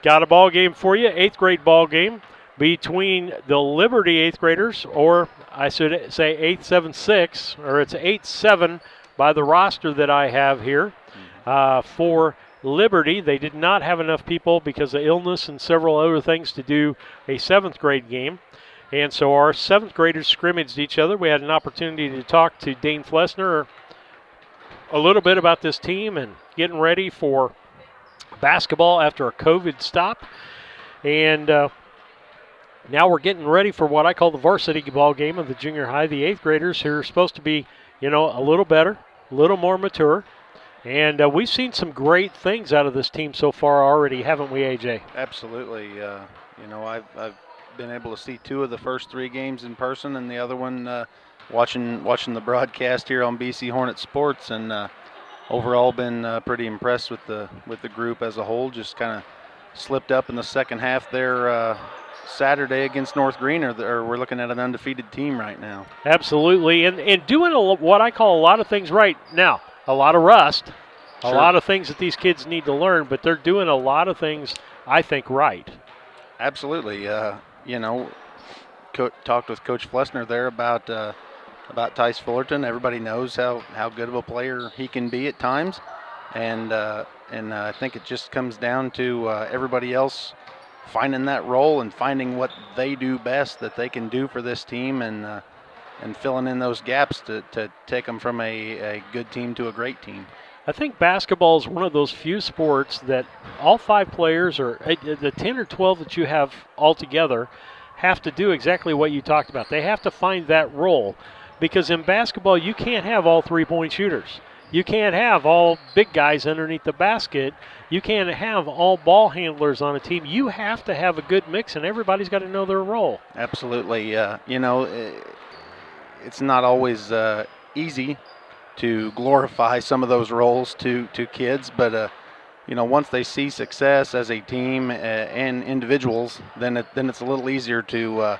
Got a ball game for you, 8th grade ball game between the Liberty 8th graders, or I should say 8-7-6, or it's 8-7 by the roster that I have here. For Liberty, they did not have enough people because of illness and several other things to do a 7th grade game. And so our 7th graders scrimmaged each other. We had an opportunity to talk to Dane Flessner a little bit about this team and getting ready for basketball after a COVID stop. And now we're getting ready for what I call the varsity ball game of the junior high. The 8th graders who are supposed to be, a little better, a little more mature. And we've seen some great things out of this team so far already, haven't we, AJ? Absolutely. I've been able to see 2 of the first 3 games in person, and the other one watching the broadcast here on BC Hornet Sports, and overall been pretty impressed with the group as a whole. Just kind of slipped up in the second half there Saturday against North Green, or we're looking at an undefeated team right now. Absolutely, and doing what I call a lot of things right now. A lot of rust, a lot of things that these kids need to learn, but they're doing a lot of things, I think, right. Absolutely. Talked with Coach Flessner there about Tice Fullerton. Everybody knows how good of a player he can be at times, and I think it just comes down to everybody else finding that role and finding what they do best that they can do for this team, and filling in those gaps to take them from a good team to a great team. I think basketball is one of those few sports that all 5 players, or the 10 or 12 that you have all together, have to do exactly what you talked about. They have to find that role, because in basketball you can't have all 3-point shooters. You can't have all big guys underneath the basket. You can't have all ball handlers on a team. You have to have a good mix, and everybody's got to know their role. Absolutely. It's not always easy to glorify some of those roles to kids, but once they see success as a team and individuals, then it's a little easier to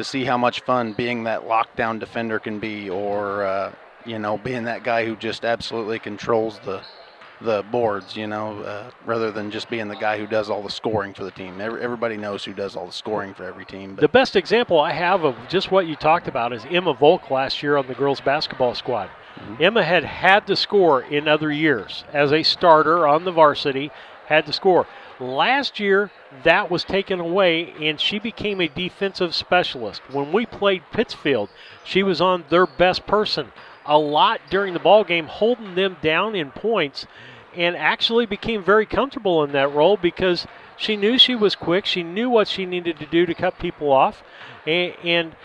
see how much fun being that lockdown defender can be, or being that guy who just absolutely controls the boards, rather than just being the guy who does all the scoring for the team. Everybody knows who does all the scoring for every team. But the best example I have of just what you talked about is Emma Volk last year on the girls basketball squad. Mm-hmm. Emma had to score in other years as a starter on the varsity, had to score. Last year, that was taken away, and she became a defensive specialist. When we played Pittsfield, she was on their best person a lot during the ball game, holding them down in points, and actually became very comfortable in that role because she knew she was quick. She knew what she needed to do to cut people off, and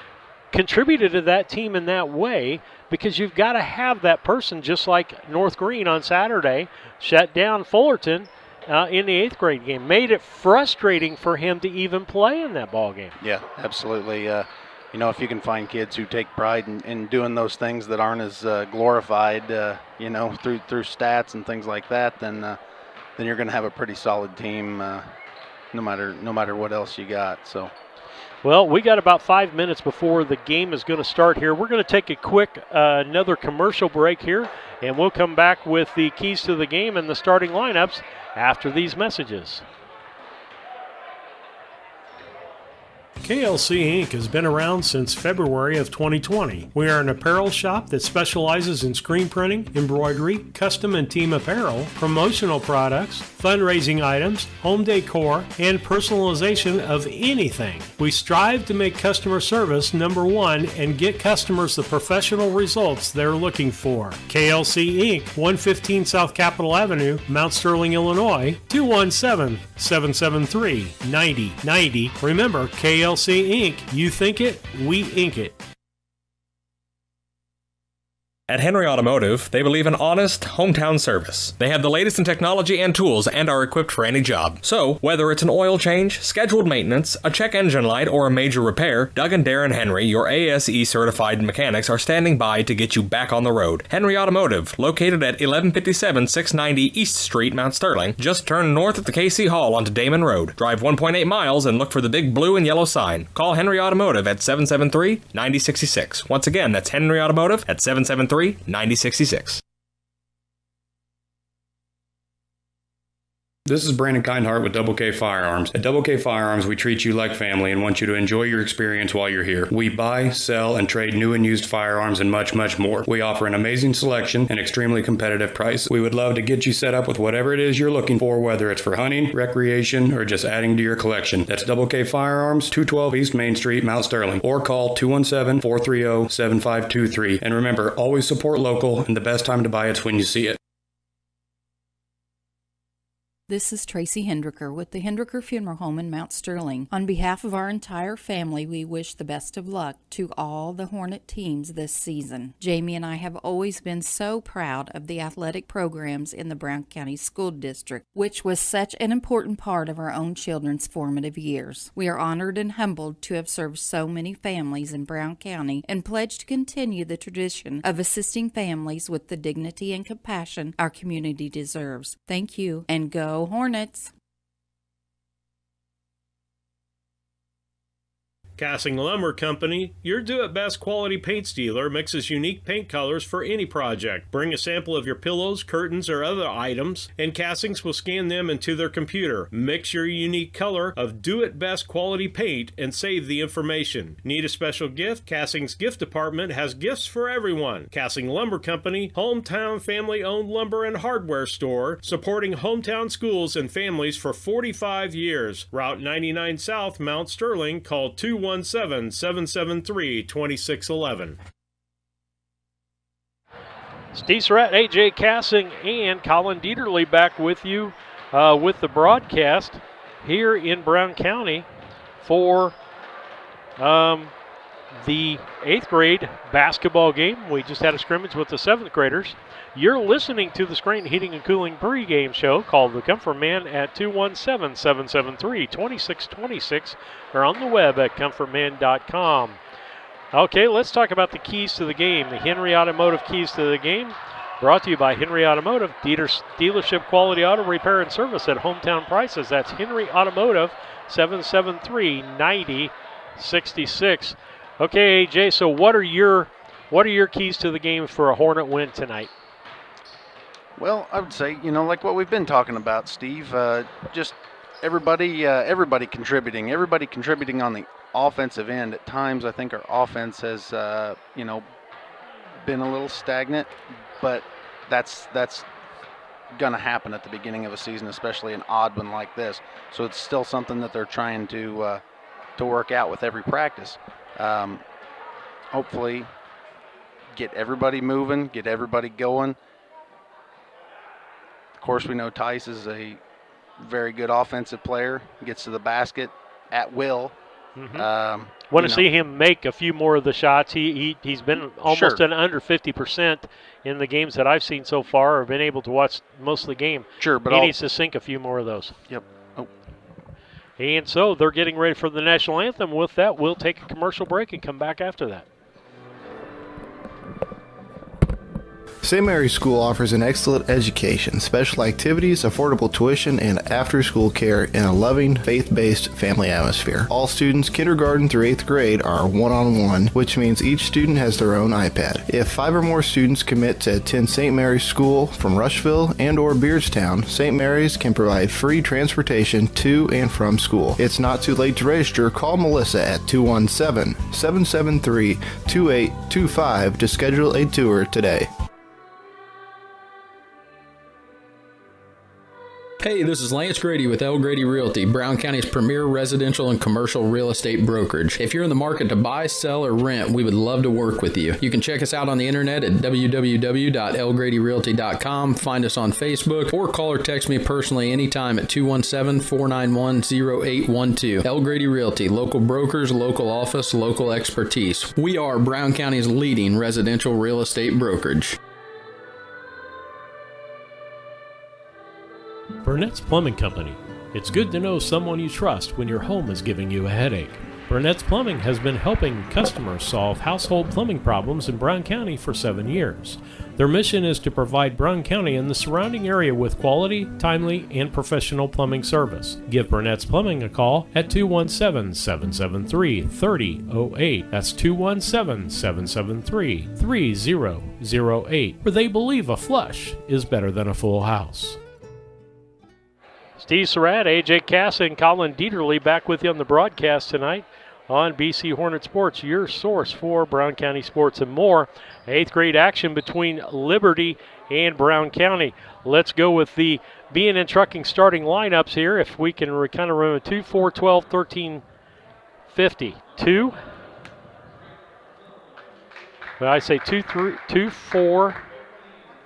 contributed to that team in that way, because you've got to have that person, just like North Green on Saturday shut down Fullerton in the 8th grade game. Made it frustrating for him to even play in that ball game. Yeah, absolutely. You know, if you can find kids who take pride in doing those things that aren't as glorified, you know, through stats and things like that, then you're going to have a pretty solid team, no matter what else you got. So. Well, we got about 5 minutes before the game is going to start here. We're going to take a quick another commercial break here, and we'll come back with the keys to the game and the starting lineups after these messages. KLC Inc. has been around since February of 2020. We are an apparel shop that specializes in screen printing, embroidery, custom and team apparel, promotional products, fundraising items, home decor, and personalization of anything. We strive to make customer service number one and get customers the professional results they're looking for. KLC Inc., 115 South Capitol Avenue, Mount Sterling, Illinois, 217-773-9090. Remember, KLC Inc., you think it, we ink it. At Henry Automotive, they believe in honest, hometown service. They have the latest in technology and tools and are equipped for any job. So, whether it's an oil change, scheduled maintenance, a check engine light, or a major repair, Doug and Darren Henry, your ASE certified mechanics, are standing by to get you back on the road. Henry Automotive, located at 1157 690 East Street, Mount Sterling. Just turn north at the KC Hall onto Damon Road. Drive 1.8 miles and look for the big blue and yellow sign. Call Henry Automotive at 773-9066. Once again, that's Henry Automotive at 773-9066. This is Brandon Kindhart with Double K Firearms. At Double K Firearms, we treat you like family and want you to enjoy your experience while you're here. We buy, sell, and trade new and used firearms and much, much more. We offer an amazing selection and extremely competitive price. We would love to get you set up with whatever it is you're looking for, whether it's for hunting, recreation, or just adding to your collection. That's Double K Firearms, 212 East Main Street, Mount Sterling, or call 217-430-7523. And remember, always support local, and the best time to buy it's when you see it. This is Tracy Hendricker with the Hendricker Funeral Home in Mount Sterling. On behalf of our entire family, we wish the best of luck to all the Hornet teams this season. Jamie and I have always been so proud of the athletic programs in the Brown County School District, which was such an important part of our own children's formative years. We are honored and humbled to have served so many families in Brown County and pledge to continue the tradition of assisting families with the dignity and compassion our community deserves. Thank you, and go Hornets! Cassing Lumber Company, your do-it-best quality paint dealer, mixes unique paint colors for any project. Bring a sample of your pillows, curtains, or other items, and Cassings will scan them into their computer. Mix your unique color of do-it-best quality paint and save the information. Need a special gift? Cassing's gift department has gifts for everyone. Cassing Lumber Company, hometown family-owned lumber and hardware store, supporting hometown schools and families for 45 years. Route 99 South, Mount Sterling. Call 217-773-2611. Steve Surratt, AJ Cassing, and Colin Dieterle back with you with the broadcast here in Brown County for the 8th grade basketball game. We just had a scrimmage with the 7th graders. You're listening to the Scranton Heating and Cooling pregame show called The Comfort Man at 217-773-2626 or on the web at comfortman.com. Okay, let's talk about the keys to the game. The Henry Automotive keys to the game brought to you by Henry Automotive, dealership quality auto repair and service at hometown prices. That's Henry Automotive, 773-9066. Okay, AJ, so what are your keys to the game for a Hornet win tonight? Well, I would say, like what we've been talking about, Steve, just everybody contributing. Everybody contributing on the offensive end. At times, I think our offense has, been a little stagnant, but that's going to happen at the beginning of a season, especially an odd one like this. So it's still something that they're trying to work out with every practice. Hopefully, get everybody moving, get everybody going. Of course, we know Tice is a very good offensive player. He gets to the basket at will, Want to see him make a few more of the shots. He's been almost under 50% in the games that I've seen so far, or been able to watch most of the game. Sure, but he needs to sink a few more of those. Yep. Oh. And so they're getting ready for the national anthem. With that, we'll take a commercial break and come back after that. St. Mary's School offers an excellent education, special activities, affordable tuition, and after-school care in a loving, faith-based family atmosphere. All students, kindergarten through 8th grade, are one-on-one, which means each student has their own iPad. If 5 or more students commit to attend St. Mary's School from Rushville and or Beardstown, St. Mary's can provide free transportation to and from school. It's not too late to register. Call Melissa at 217-773-2825 to schedule a tour today. Hey, this is Lance Grady with L. Grady Realty, Brown County's premier residential and commercial real estate brokerage. If you're in the market to buy, sell, or rent, we would love to work with you. You can check us out on the internet at www.lgradyrealty.com, find us on Facebook, or call or text me personally anytime at 217-491-0812. L. Grady Realty, local brokers, local office, local expertise. We are Brown County's leading residential real estate brokerage. Burnett's Plumbing Company. It's good to know someone you trust when your home is giving you a headache. Burnett's Plumbing has been helping customers solve household plumbing problems in Brown County for 7 years. Their mission is to provide Brown County and the surrounding area with quality, timely, and professional plumbing service. Give Burnett's Plumbing a call at 217-773-3008. That's 217-773-3008, where they believe a flush is better than a full house. Steve Surratt, AJ Cass, and Colin Dieterle back with you on the broadcast tonight on BC Hornet Sports, your source for Brown County sports and more. 8th grade action between Liberty and Brown County. Let's go with the B&N Trucking starting lineups here. If we can kind of remember 2, 4, 12, 13, 50. 2. Well, I say 2, 4,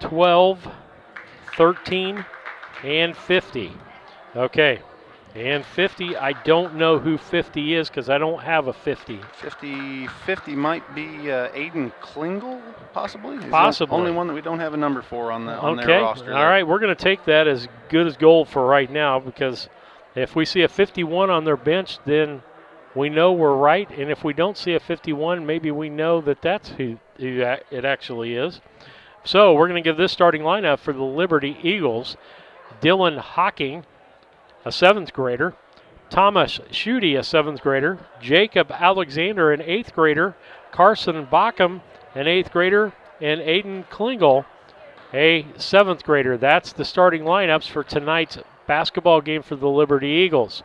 12, 13, and 50. Okay, and 50, I don't know who 50 is because I don't have a 50. 50 might be Aiden Klingel, possibly? Possibly. The only one that we don't have a number for on their roster. All right, we're going to take that as good as gold for right now, because if we see a 51 on their bench, then we know we're right, and if we don't see a 51, maybe we know that that's who it actually is. So we're going to give this starting lineup for the Liberty Eagles. Dylan Hocking, a 7th grader. Thomas Schutte, a 7th grader. Jacob Alexander, an 8th grader. Carson Backham, an 8th grader. And Aiden Klingel, a 7th grader. That's the starting lineups for tonight's basketball game for the Liberty Eagles.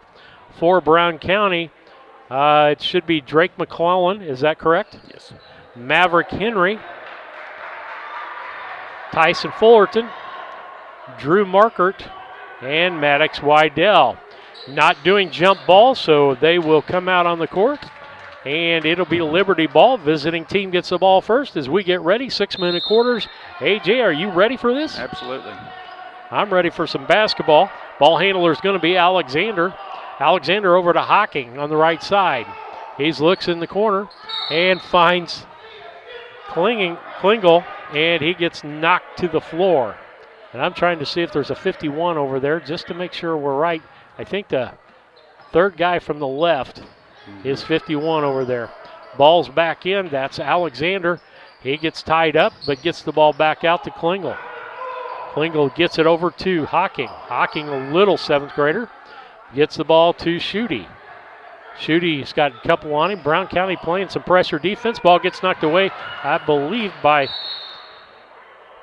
For Brown County, it should be Drake McClellan. Is that correct? Yes. Maverick Henry. Tyson Fullerton. Drew Markert. And Maddox Wydell. Not doing jump ball, so they will come out on the court. And it'll be Liberty ball. Visiting team gets the ball first as we get ready. 6-minute quarters. AJ, are you ready for this? Absolutely. I'm ready for some basketball. Ball handler is going to be Alexander. Alexander over to Hocking on the right side. He looks in the corner and finds Klingel, and he gets knocked to the floor. And I'm trying to see if there's a 51 over there just to make sure we're right. I think the third guy from the left is 51 over there. Ball's back in. That's Alexander. He gets tied up but gets the ball back out to Klingel. Klingel gets it over to Hocking. Hocking, a little 7th grader, gets the ball to Schutte. Schutte's got a couple on him. Brown County playing some pressure defense. Ball gets knocked away, I believe, by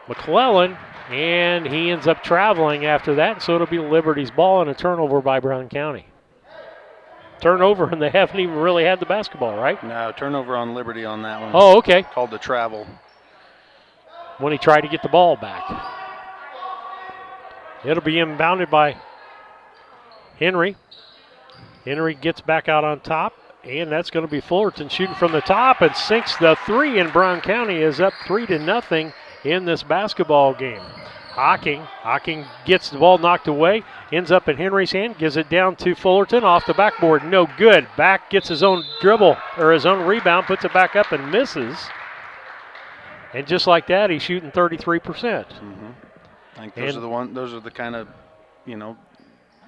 McClellan. And he ends up traveling after that, so it'll be Liberty's ball and a turnover by Brown County. Turnover, and they haven't even really had the basketball, right? No, turnover on Liberty on that one. Oh, okay. Called the travel. When he tried to get the ball back. It'll be inbounded by Henry. Henry gets back out on top, and that's going to be Fullerton shooting from the top and sinks the 3, and Brown County is up 3-0 in this basketball game. Hocking gets the ball knocked away, ends up in Henry's hand, gives it down to Fullerton off the backboard. No good. Back gets his own dribble or his own rebound, puts it back up and misses. And just like that, he's shooting 33%. I think those are the kind of,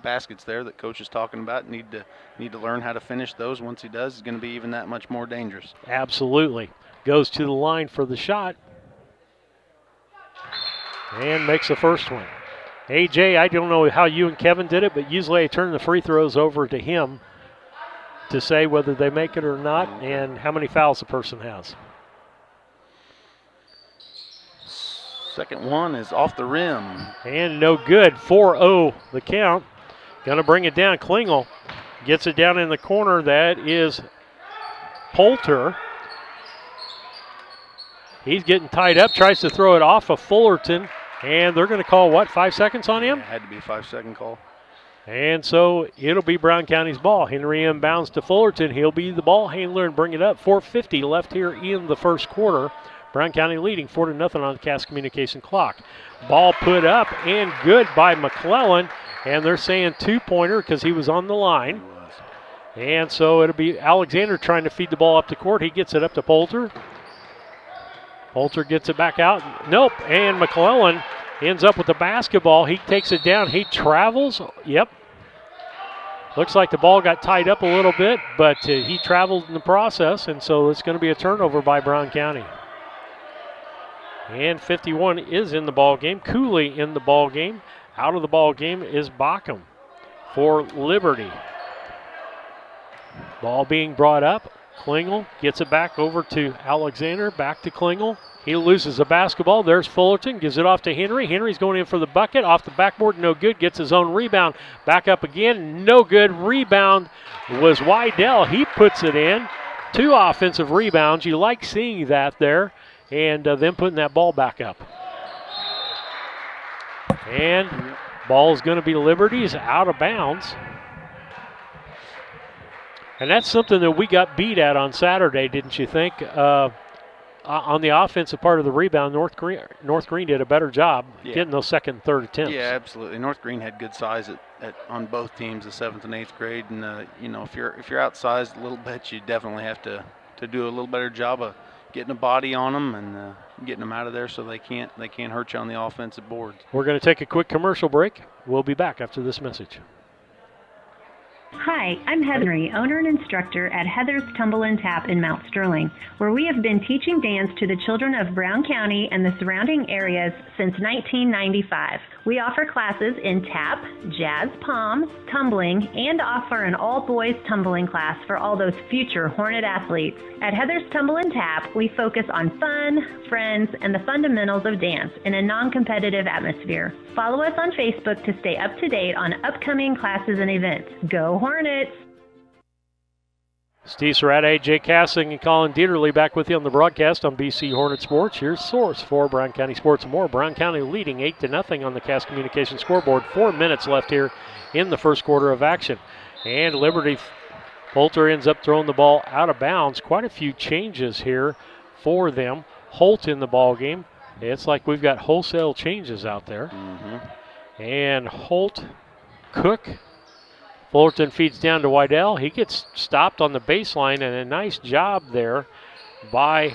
baskets there that coach is talking about. Need to learn how to finish those. Once he does, it's going to be even that much more dangerous. Absolutely. Goes to the line for the shot. And makes the first one. AJ, I don't know how you and Kevin did it, but usually I turn the free throws over to him to say whether they make it or not and how many fouls the person has. Second one is off the rim. And no good. 4-0 the count. Going to bring it down. Klingel gets it down in the corner. That is Poulter. He's getting tied up, tries to throw it off of Fullerton, and they're going to call, 5 seconds on him? It had to be a 5-second call. And so it'll be Brown County's ball. Henry inbounds to Fullerton. He'll be the ball handler and bring it up. 4:50 left here in the first quarter. Brown County leading 4-0 on the Cass Communication clock. Ball put up and good by McClellan, and they're saying two-pointer because he was on the line. And so it'll be Alexander trying to feed the ball up the court. He gets it up to Poulter. Poulter gets it back out. Nope, and McClellan ends up with the basketball. He takes it down. He travels. Yep. Looks like the ball got tied up a little bit, but he traveled in the process, and so it's going to be a turnover by Brown County. And 51 is in the ball game. Cooley in the ball game. Out of the ball game is Bockham for Liberty. Ball being brought up. Klingel gets it back over to Alexander. Back to Klingel. He loses the basketball. There's Fullerton. Gives it off to Henry. Henry's going in for the bucket. Off the backboard. No good. Gets his own rebound. Back up again. No good. Rebound was Wydell. He puts it in. 2 offensive rebounds. You like seeing that there. And then putting that ball back up. And ball is going to be Liberty's out of bounds. And that's something that we got beat at on Saturday, didn't you think? On the offensive part of the rebound, North Green did a better job getting those second and third attempts. Yeah, absolutely. North Green had good size on both teams, the 7th and 8th grade. And, if you're outsized a little bit, you definitely have to do a little better job of getting a body on them and getting them out of there so they can't hurt you on the offensive boards. We're going to take a quick commercial break. We'll be back after this message. Hi, I'm Henry, owner and instructor at Heather's Tumble and Tap in Mount Sterling, where we have been teaching dance to the children of Brown County and the surrounding areas since 1995. We offer classes in tap, jazz palm, tumbling, and offer an all-boys tumbling class for all those future Hornet athletes. At Heather's Tumble and Tap, we focus on fun, friends, and the fundamentals of dance in a non-competitive atmosphere. Follow us on Facebook to stay up to date on upcoming classes and events. Go Hornets! Steve Serrata, AJ Cassing, and Colin Dieterle back with you on the broadcast on BC Hornet Sports. Your source for Brown County sports and more. Brown County leading 8-0 on the Cass Communication scoreboard. 4 minutes left here in the first quarter of action. And Liberty, Poulter ends up throwing the ball out of bounds. Quite a few changes here for them. Holt in the ball game. It's like we've got wholesale changes out there. And Holt, Cook, Fullerton feeds down to Wydell. He gets stopped on the baseline, and a nice job there by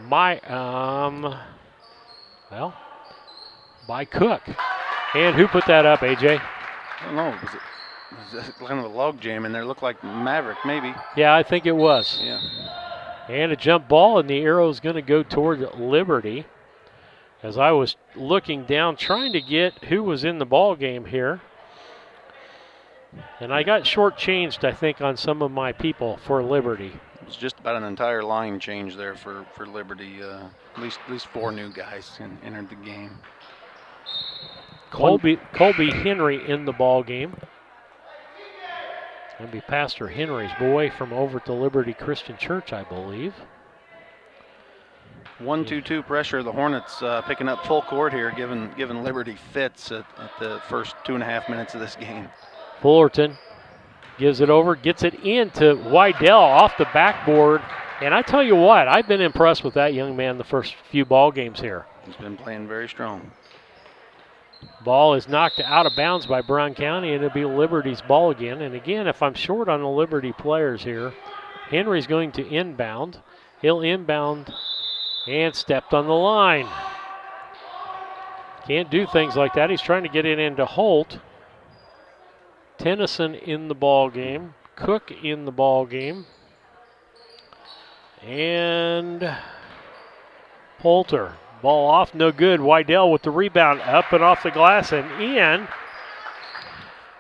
by Cook. And who put that up, AJ? I don't know. Was it kind of a log jam in there? Looked like Maverick, maybe. Yeah, I think it was. Yeah. And a jump ball, and the arrow is going to go toward Liberty. As I was looking down, trying to get who was in the ball game here. And I got shortchanged, I think, on some of my people for Liberty. It was just about an entire line change there for Liberty. At least 4 new guys entered the game. Colby Henry in the ball game. That'll be Pastor Henry's boy from over to Liberty Christian Church, I believe. 1-2-2 pressure. The Hornets picking up full court here, giving Liberty fits at the first 2.5 minutes of this game. Fullerton gives it over, gets it into Wydell off the backboard. And I tell you what, I've been impressed with that young man the first few ball games here. He's been playing very strong. Ball is knocked out of bounds by Brown County, and it'll be Liberty's ball again. And again, if I'm short on the Liberty players here, Henry's going to inbound. He'll inbound and stepped on the line. Can't do things like that. He's trying to get it into Holt. Tennyson in the ball game. Cook in the ball game. And Poulter. Ball off, no good. Wydell with the rebound, up and off the glass and in.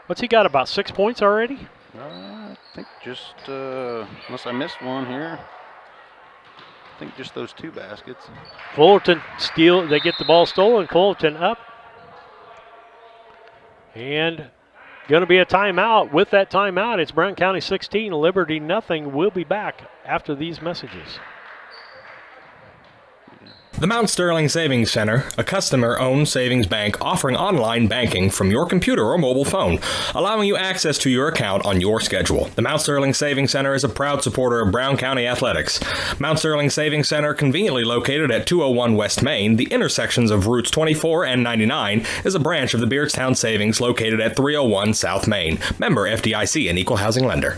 What's he got, about 6 points already? I think just, unless I missed one here, I think just those 2 baskets. Fullerton steal, they get the ball stolen. Fullerton up. And going to be a timeout. With that timeout, it's Brown County 16, Liberty nothing. We'll be back after these messages. The Mount Sterling Savings Center, a customer-owned savings bank offering online banking from your computer or mobile phone, allowing you access to your account on your schedule. The Mount Sterling Savings Center is a proud supporter of Brown County athletics. Mount Sterling Savings Center, conveniently located at 201 West Main, the intersections of routes 24 and 99, is a branch of the Beardstown Savings located at 301 South Main. Member FDIC and Equal Housing Lender.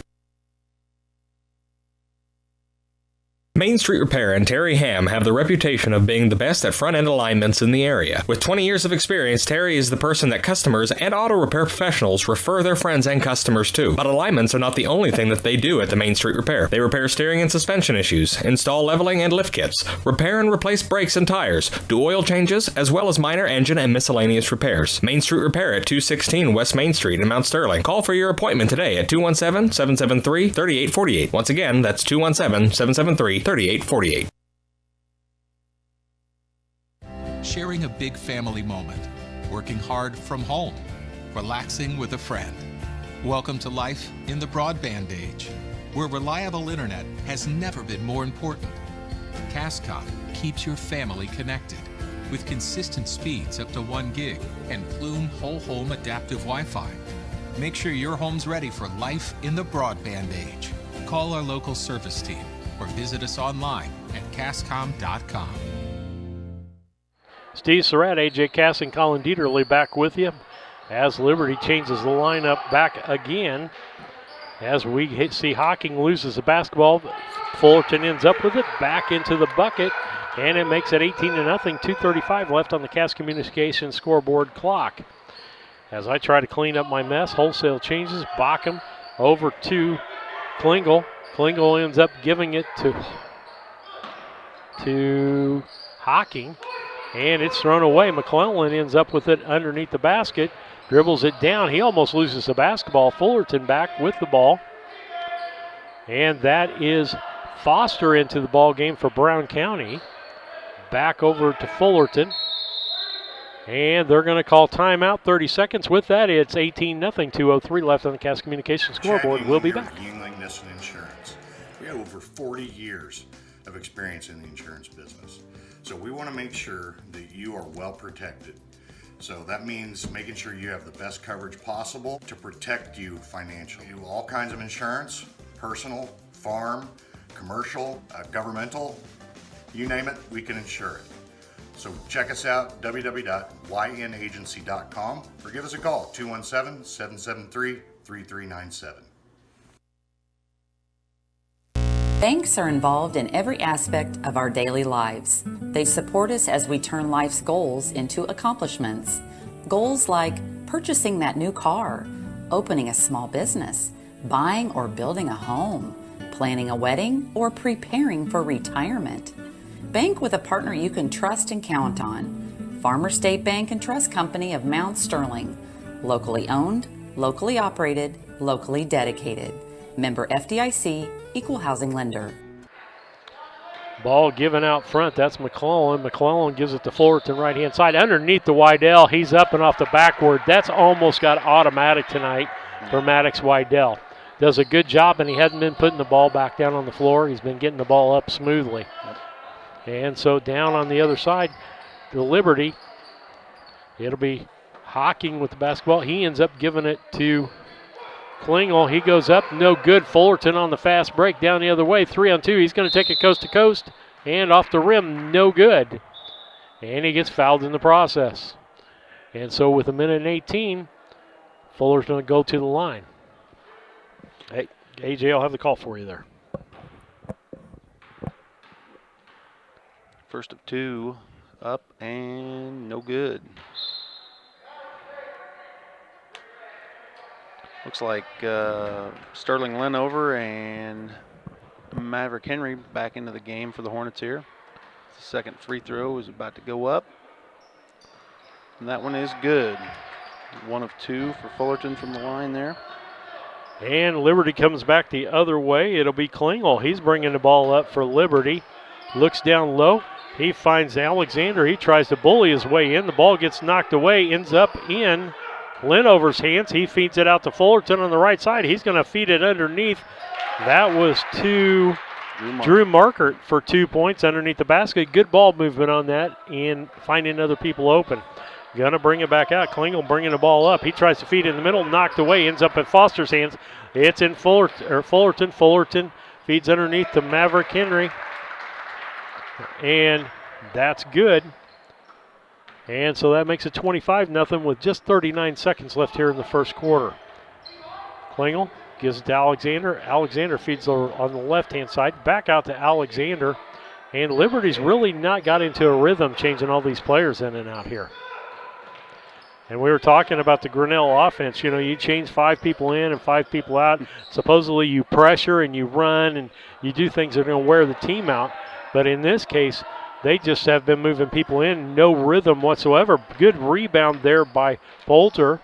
Main Street Repair and Terry Ham have the reputation of being the best at front-end alignments in the area. With 20 years of experience, Terry is the person that customers and auto repair professionals refer their friends and customers to. But alignments are not the only thing that they do at the Main Street Repair. They repair steering and suspension issues, install leveling and lift kits, repair and replace brakes and tires, do oil changes, as well as minor engine and miscellaneous repairs. Main Street Repair at 216 West Main Street in Mount Sterling. Call for your appointment today at 217-773-3848. Once again, that's 217-773-3848. Sharing a big family moment, working hard from home, relaxing with a friend. Welcome to life in the broadband age, where reliable internet has never been more important. Cascom keeps your family connected with consistent speeds up to 1 gig and Plume whole home adaptive Wi-Fi. Make sure your home's ready for life in the broadband age. Call our local service team or visit us online at cascom.com. Steve Surratt, AJ Cass, and Colin Dieterle back with you as Liberty changes the lineup back again. As we see Hocking loses the basketball, Fullerton ends up with it, back into the bucket, and it makes it 18-0, 2:35 left on the Cass Communications scoreboard clock. As I try to clean up my mess, wholesale changes, Bockham over to Klingel. Klingel ends up giving it to Hocking, and it's thrown away. McClellan ends up with it underneath the basket, dribbles it down. He almost loses the basketball. Fullerton back with the ball, and that is Foster into the ball game for Brown County. Back over to Fullerton, and they're going to call timeout. 30 seconds. With that, it's 18-0, 2:03 left on the Cass Communications scoreboard. We'll be back. Yingling Nissen Insurance. We have over 40 years of experience in the insurance business. So we want to make sure that you are well protected. So that means making sure you have the best coverage possible to protect you financially. We do all kinds of insurance, personal, farm, commercial, governmental, you name it, we can insure it. So check us out, www.ynagency.com, or give us a call, 217-773-3397. Banks are involved in every aspect of our daily lives. They support us as we turn life's goals into accomplishments. Goals like purchasing that new car, opening a small business, buying or building a home, planning a wedding, or preparing for retirement. Bank with a partner you can trust and count on. Farmer State Bank and Trust Company of Mount Sterling. Locally owned, locally operated, locally dedicated. Member FDIC, Equal Housing Lender. Ball given out front. That's McClellan. McClellan gives it to Fullerton right-hand side. Underneath the Wydell. He's up and off the backboard. That's almost got automatic tonight for Maddox Wydell. Does a good job, and he hasn't been putting the ball back down on the floor. He's been getting the ball up smoothly. And so down on the other side, the Liberty, it'll be Hocking with the basketball. He ends up giving it to Klingel. He goes up, no good. Fullerton on the fast break down the other way. 3-on-2. He's going to take it coast to coast and off the rim, no good. And he gets fouled in the process. And so with 1:18, Fuller's going to go to the line. Hey, AJ, I'll have the call for you there. First of 2, up and no good. Looks like Sterling Linover and Maverick Henry back into the game for the Hornets here. The second free throw is about to go up. And that one is good. 1 of 2 for Fullerton from the line there. And Liberty comes back the other way. It'll be Klingel. He's bringing the ball up for Liberty. Looks down low. He finds Alexander. He tries to bully his way in. The ball gets knocked away, ends up in Linover's hands. He feeds it out to Fullerton on the right side. He's going to feed it underneath. That was to Drew Markert for 2 points underneath the basket. Good ball movement on that and finding other people open. Gonna bring it back out. Klingel bringing the ball up. He tries to feed it in the middle, knocked away, ends up at Foster's hands. It's in Fullerton. Fullerton feeds underneath to Maverick Henry. And that's good. And so that makes it 25-0 with just 39 seconds left here in the first quarter. Klingel gives it to Alexander. Alexander feeds on the left-hand side. Back out to Alexander. And Liberty's really not got into a rhythm changing all these players in and out here. And we were talking about the Grinnell offense. You know, you change 5 people in and 5 people out. Supposedly you pressure and you run and you do things that are going to wear the team out. But in this case, they just have been moving people in. No rhythm whatsoever. Good rebound there by Bolter.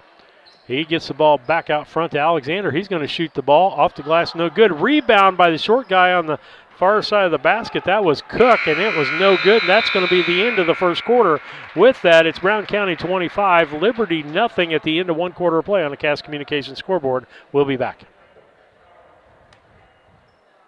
He gets the ball back out front to Alexander. He's going to shoot the ball off the glass. No good. Rebound by the short guy on the far side of the basket. That was Cook, and it was no good. And that's going to be the end of the first quarter. With that, it's Brown County 25, Liberty nothing at the end of 1 quarter of play on the Cass Communications scoreboard. We'll be back.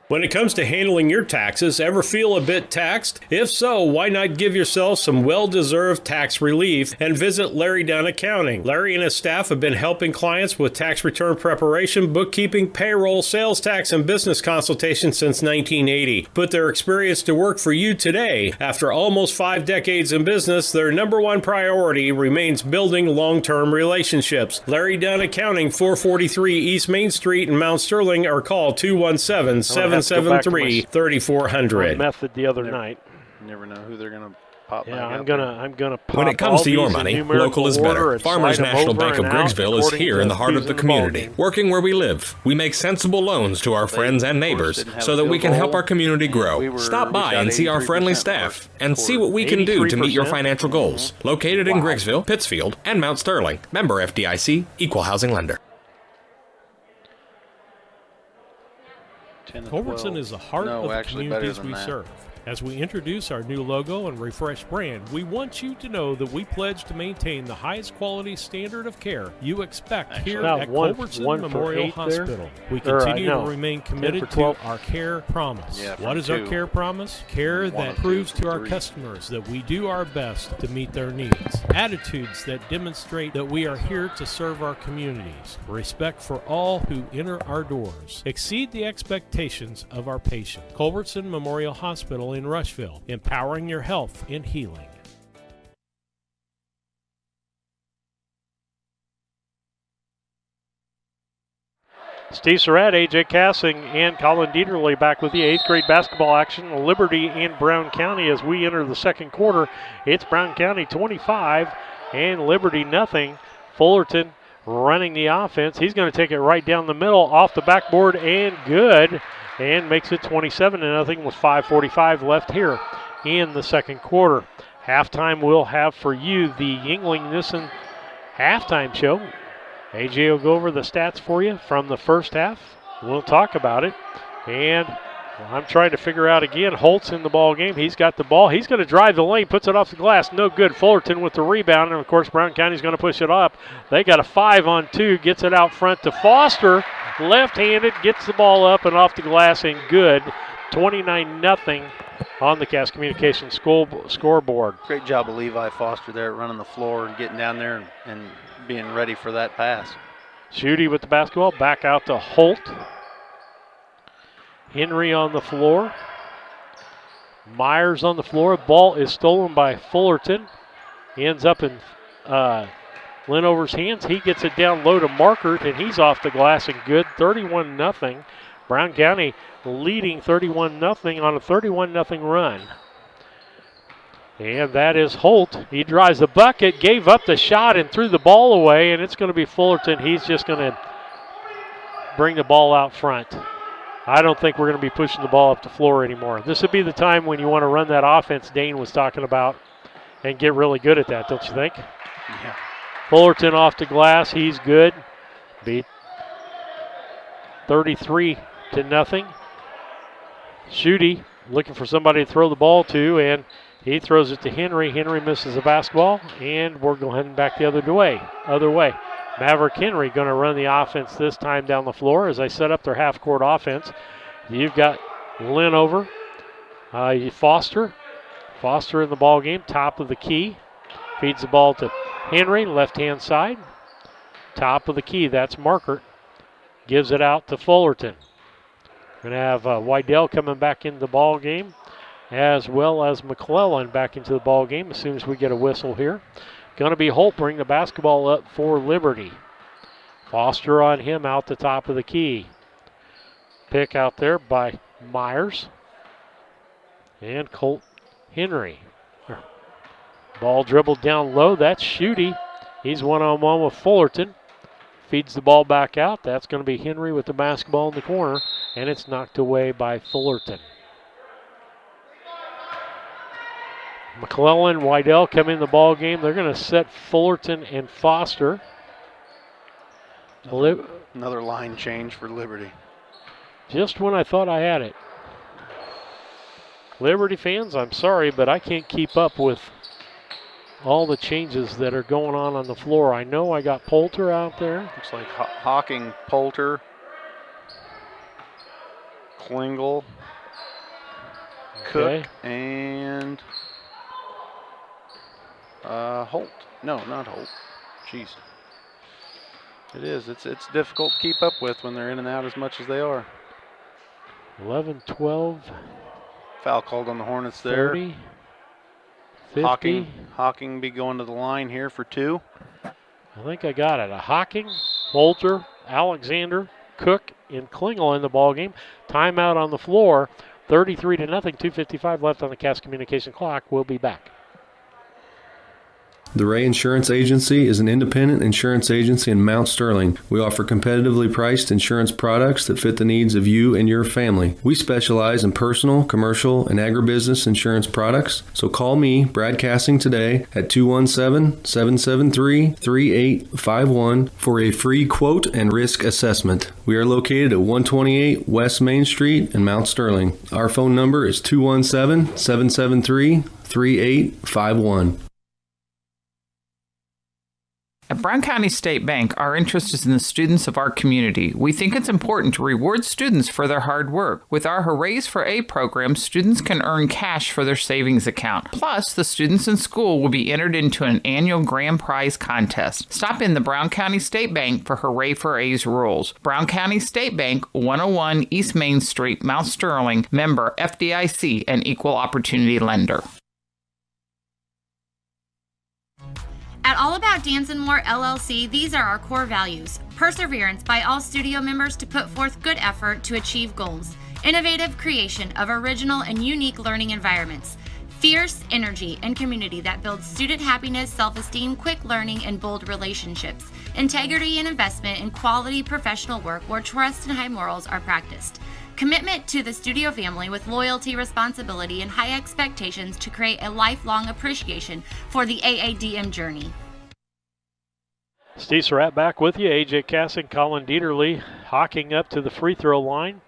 When it comes to handling your taxes, ever feel a bit taxed? If so, why not give yourself some well-deserved tax relief and visit Larry Dunn Accounting. Larry and his staff have been helping clients with tax return preparation, bookkeeping, payroll, sales tax, and business consultation since 1980. Put their experience to work for you today. After almost 5 decades in business, their #1 priority remains building long-term relationships. Larry Dunn Accounting, 443 East Main Street in Mount Sterling, or call 217-773-3400. Method the other night. You never know who they're going to pop. Yeah, I'm gonna pop. When it comes to your money, local is better. Farmers National Bank of Grigsville is here in the heart of the community, working where we live. We make sensible loans to our friends and neighbors so that we can help our community grow. Stop by and see our friendly staff and see what we can do to meet your financial goals. Located in Grigsville, Pittsfield, and Mount Sterling. Member FDIC, Equal Housing Lender. Culbertson is the heart of the communities we serve. As we introduce our new logo and refreshed brand, we want you to know that we pledge to maintain the highest quality standard of care you expect here at Culbertson Memorial Hospital. We continue to remain committed to our care promise. What is our care promise? Care that proves to our customers that we do our best to meet their needs. Attitudes that demonstrate that we are here to serve our communities. Respect for all who enter our doors. Exceed the expectations of our patients. Culbertson Memorial Hospital in Rushville, empowering your health and healing. Steve Surratt, AJ Cassing, and Colin Dieterle back with the 8th grade basketball action. Liberty and Brown County as we enter the second quarter. It's Brown County 25 and Liberty nothing. Fullerton running the offense. He's going to take it right down the middle, off the backboard, and good. And makes it 27-0 with 5:45 left here in the second quarter. Halftime we'll have for you the Yuengling-Nissen halftime show. AJ will go over the stats for you from the first half. We'll talk about it. And I'm trying to figure out again, Holt's in the ball game. He's got the ball. He's going to drive the lane, puts it off the glass. No good. Fullerton with the rebound. And, of course, Brown County's going to push it up. They got a 5-on-2. Gets it out front to Foster. Left-handed, gets the ball up and off the glass and good. 29-0 on the Cass Communications scoreboard. Great job of Levi Foster there running the floor and getting down there and being ready for that pass. Schutte with the basketball. Back out to Holt. Henry on the floor. Myers on the floor. Ball is stolen by Fullerton. Ends up in Linover's hands. He gets it down low to Markert, and he's off the glass and good. 31-0. Brown County leading 31-0 on a 31-0 run. And that is Holt. He drives the bucket, gave up the shot, and threw the ball away, and it's going to be Fullerton. He's just going to bring the ball out front. I don't think we're going to be pushing the ball up the floor anymore. This would be the time when you want to run that offense Dane was talking about and get really good at that, don't you think? Yeah. Fullerton off the glass. He's good. Beat 33-0. Schutte looking for somebody to throw the ball to, and he throws it to Henry. Henry misses the basketball, and we're going back the other way. Maverick Henry going to run the offense this time down the floor as they set up their half-court offense. You've got Linover, Foster. Foster in the ball game, top of the key. Feeds the ball to Henry, left-hand side. Top of the key, that's Markert. Gives it out to Fullerton. Going to have Wydell coming back into the ball game, as well as McClellan back into the ball game as soon as we get a whistle here. Going to be Holt bring the basketball up for Liberty. Foster on him out the top of the key. Pick out there by Myers. And Colt Henry. Ball dribbled down low. That's Schutte. He's one-on-one with Fullerton. Feeds the ball back out. That's going to be Henry with the basketball in the corner. And it's knocked away by Fullerton. McClellan, Wydell come in the ball game. They're going to set Fullerton and Foster. Another line change for Liberty. Just when I thought I had it. Liberty fans, I'm sorry, but I can't keep up with all the changes that are going on the floor. I know I got Poulter out there. Looks like Hawking, Poulter, Klingel, Cook, and Holt. No, not Holt. Jeez. It is. It's difficult to keep up with when they're in and out as much as they are. 11, 12. Foul called on the Hornets 30, there. 50. Hawking be going to the line here for two. I think I got it. Hawking, Poulter, Alexander, Cook, and Klingel in the ball game. Timeout on the floor. 33-0. 2:55 left on the Cass Communication clock. We'll be back. The Ray Insurance Agency is an independent insurance agency in Mount Sterling. We offer competitively priced insurance products that fit the needs of you and your family. We specialize in personal, commercial, and agribusiness insurance products. So call me, Brad Cassing, today at 217-773-3851 for a free quote and risk assessment. We are located at 128 West Main Street in Mount Sterling. Our phone number is 217-773-3851. At Brown County State Bank, our interest is in the students of our community. We think it's important to reward students for their hard work. With our Hoorays for A program, students can earn cash for their savings account. Plus, the students in school will be entered into an annual grand prize contest. Stop in the Brown County State Bank for Hooray for A's rules. Brown County State Bank, 101 East Main Street, Mount Sterling, member FDIC, and equal opportunity lender. At All About Dance and More LLC, these are our core values. Perseverance by all studio members to put forth good effort to achieve goals. Innovative creation of original and unique learning environments. Fierce energy and community that builds student happiness, self-esteem, quick learning, and bold relationships. Integrity and investment in quality professional work where trust and high morals are practiced. Commitment to the studio family with loyalty, responsibility, and high expectations to create a lifelong appreciation for the AADM journey. Steve Surratt back with you. AJ Cassing, Colin Dieterle, Hawking up to the free throw line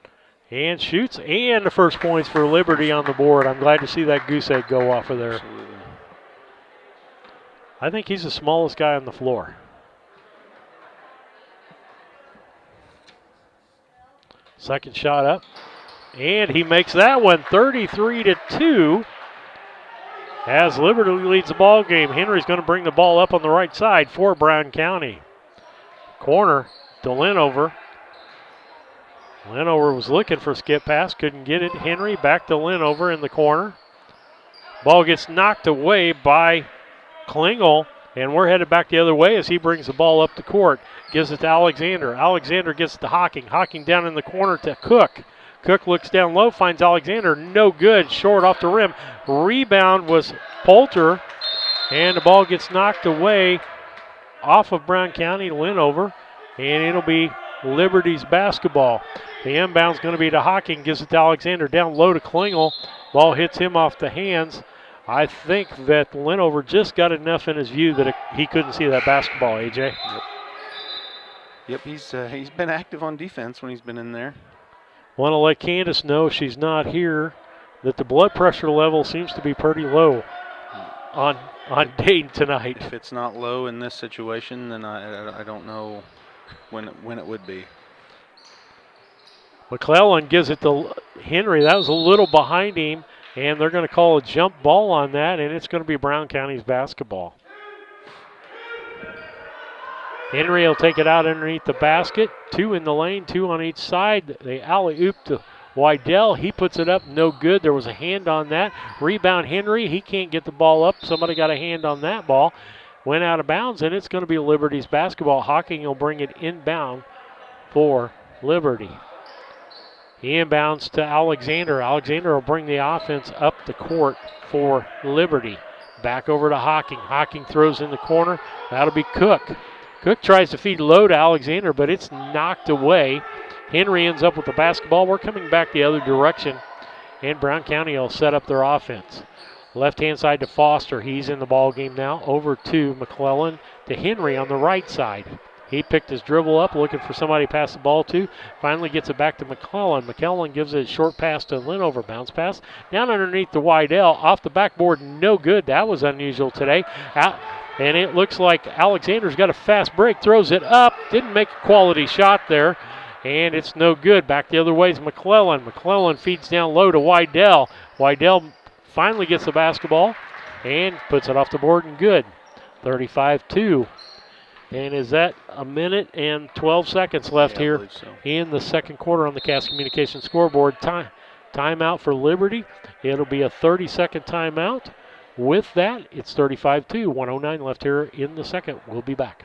and shoots. And the first points for Liberty on the board. I'm glad to see that goose egg go off of there. Absolutely. I think he's the smallest guy on the floor. Second shot up, and he makes that one 33-2 as Liberty leads the ball game. Henry's going to bring the ball up on the right side for Brown County. Corner to Linover. Linover was looking for a skip pass, couldn't get it. Henry back to Linover in the corner. Ball gets knocked away by Klingel, And we're headed back the other way as he brings the ball up the court. Gives it to Alexander. Alexander gets it to Hocking. Hocking down in the corner to Cook. Cook looks down low, finds Alexander. No good. Short off the rim. Rebound was Poulter. And the ball gets knocked away off of Brown County, Linover. And it'll be Liberty's basketball. The inbound's going to be to Hocking. Gives it to Alexander. Down low to Klingel. Ball hits him off the hands. I think that Linover just got enough in his view that he couldn't see that basketball, AJ. Yep, he's been active on defense when he's been in there. Want to let Candace know if she's not here that the blood pressure level seems to be pretty low on Dayton tonight. If it's not low in this situation, then I don't know when it would be. McClellan gives it to Henry. That was a little behind him. And they're going to call a jump ball on that, and it's going to be Brown County's basketball. Henry will take it out underneath the basket. 2 in the lane, 2 on each side. They alley-oop to Wydell. He puts it up, no good. There was a hand on that. Rebound Henry. He can't get the ball up. Somebody got a hand on that ball. Went out of bounds, and it's going to be Liberty's basketball. Hocking will bring it inbound for Liberty. He inbounds to Alexander. Alexander will bring the offense up the court for Liberty. Back over to Hocking. Hocking throws in the corner. That'll be Cook. Cook tries to feed low to Alexander, but it's knocked away. Henry ends up with the basketball. We're coming back the other direction, and Brown County will set up their offense. Left-hand side to Foster. He's in the ball game now. Over to McClellan to Henry on the right side. He picked his dribble up, looking for somebody to pass the ball to. Finally gets it back to McClellan. McClellan gives it a short pass to Linover. Bounce pass down underneath the Wydell. Off the backboard, no good. That was unusual today. And it looks like Alexander's got a fast break. Throws it up. Didn't make a quality shot there. And it's no good. Back the other way is McClellan. McClellan feeds down low to Wydell. Wydell finally gets the basketball and puts it off the board and good. 35-2. And is that a minute and 12 seconds left here in the second quarter on the Cass Communications scoreboard? Timeout for Liberty. It'll be a 30-second timeout. With that, it's 35-2. 1:09 left here in the second. We'll be back.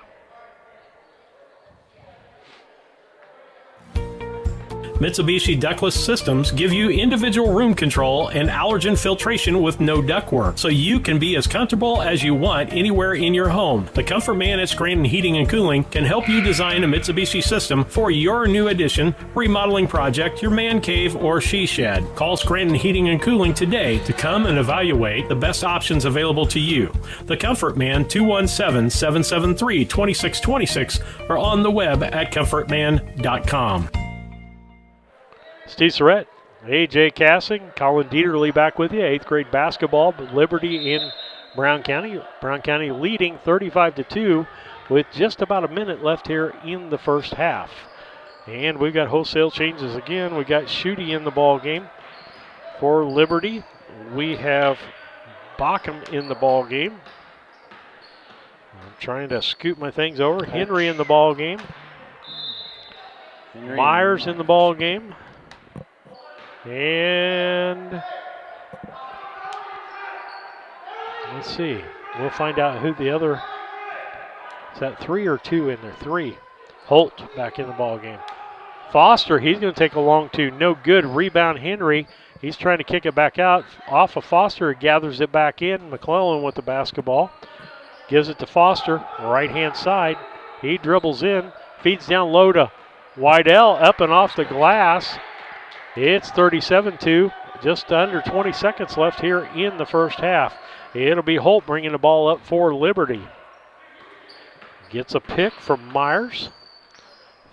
Mitsubishi Ductless Systems give you individual room control and allergen filtration with no ductwork, so you can be as comfortable as you want anywhere in your home. The Comfort Man at Scranton Heating and Cooling can help you design a Mitsubishi system for your new addition, remodeling project, your man cave, or she shed. Call Scranton Heating and Cooling today to come and evaluate the best options available to you. The Comfort Man, 217-773-2626, or on the web at comfortman.com. Steve Surratt, A.J. Cassing, Colin Dieterle back with you. 8th grade basketball, but Liberty in Brown County. Brown County leading 35-2 with just about a minute left here in the first half. And we've got wholesale changes again. We got Schutte in the ball game for Liberty. We have Bockham in the ball game. I'm trying to scoot my things over. Henry in the ball game. Myers in the ball game. And let's see. We'll find out who the other. Is that 3 or 2 in there? 3. Holt back in the ball game. Foster, he's going to take a long 2. No good. Rebound Henry. He's trying to kick it back out. Off of Foster, gathers it back in. McClellan with the basketball. Gives it to Foster, right-hand side. He dribbles in. Feeds down low to Wydell. Up and off the glass. It's 37-2, just under 20 seconds left here in the first half. It'll be Holt bringing the ball up for Liberty. Gets a pick from Myers.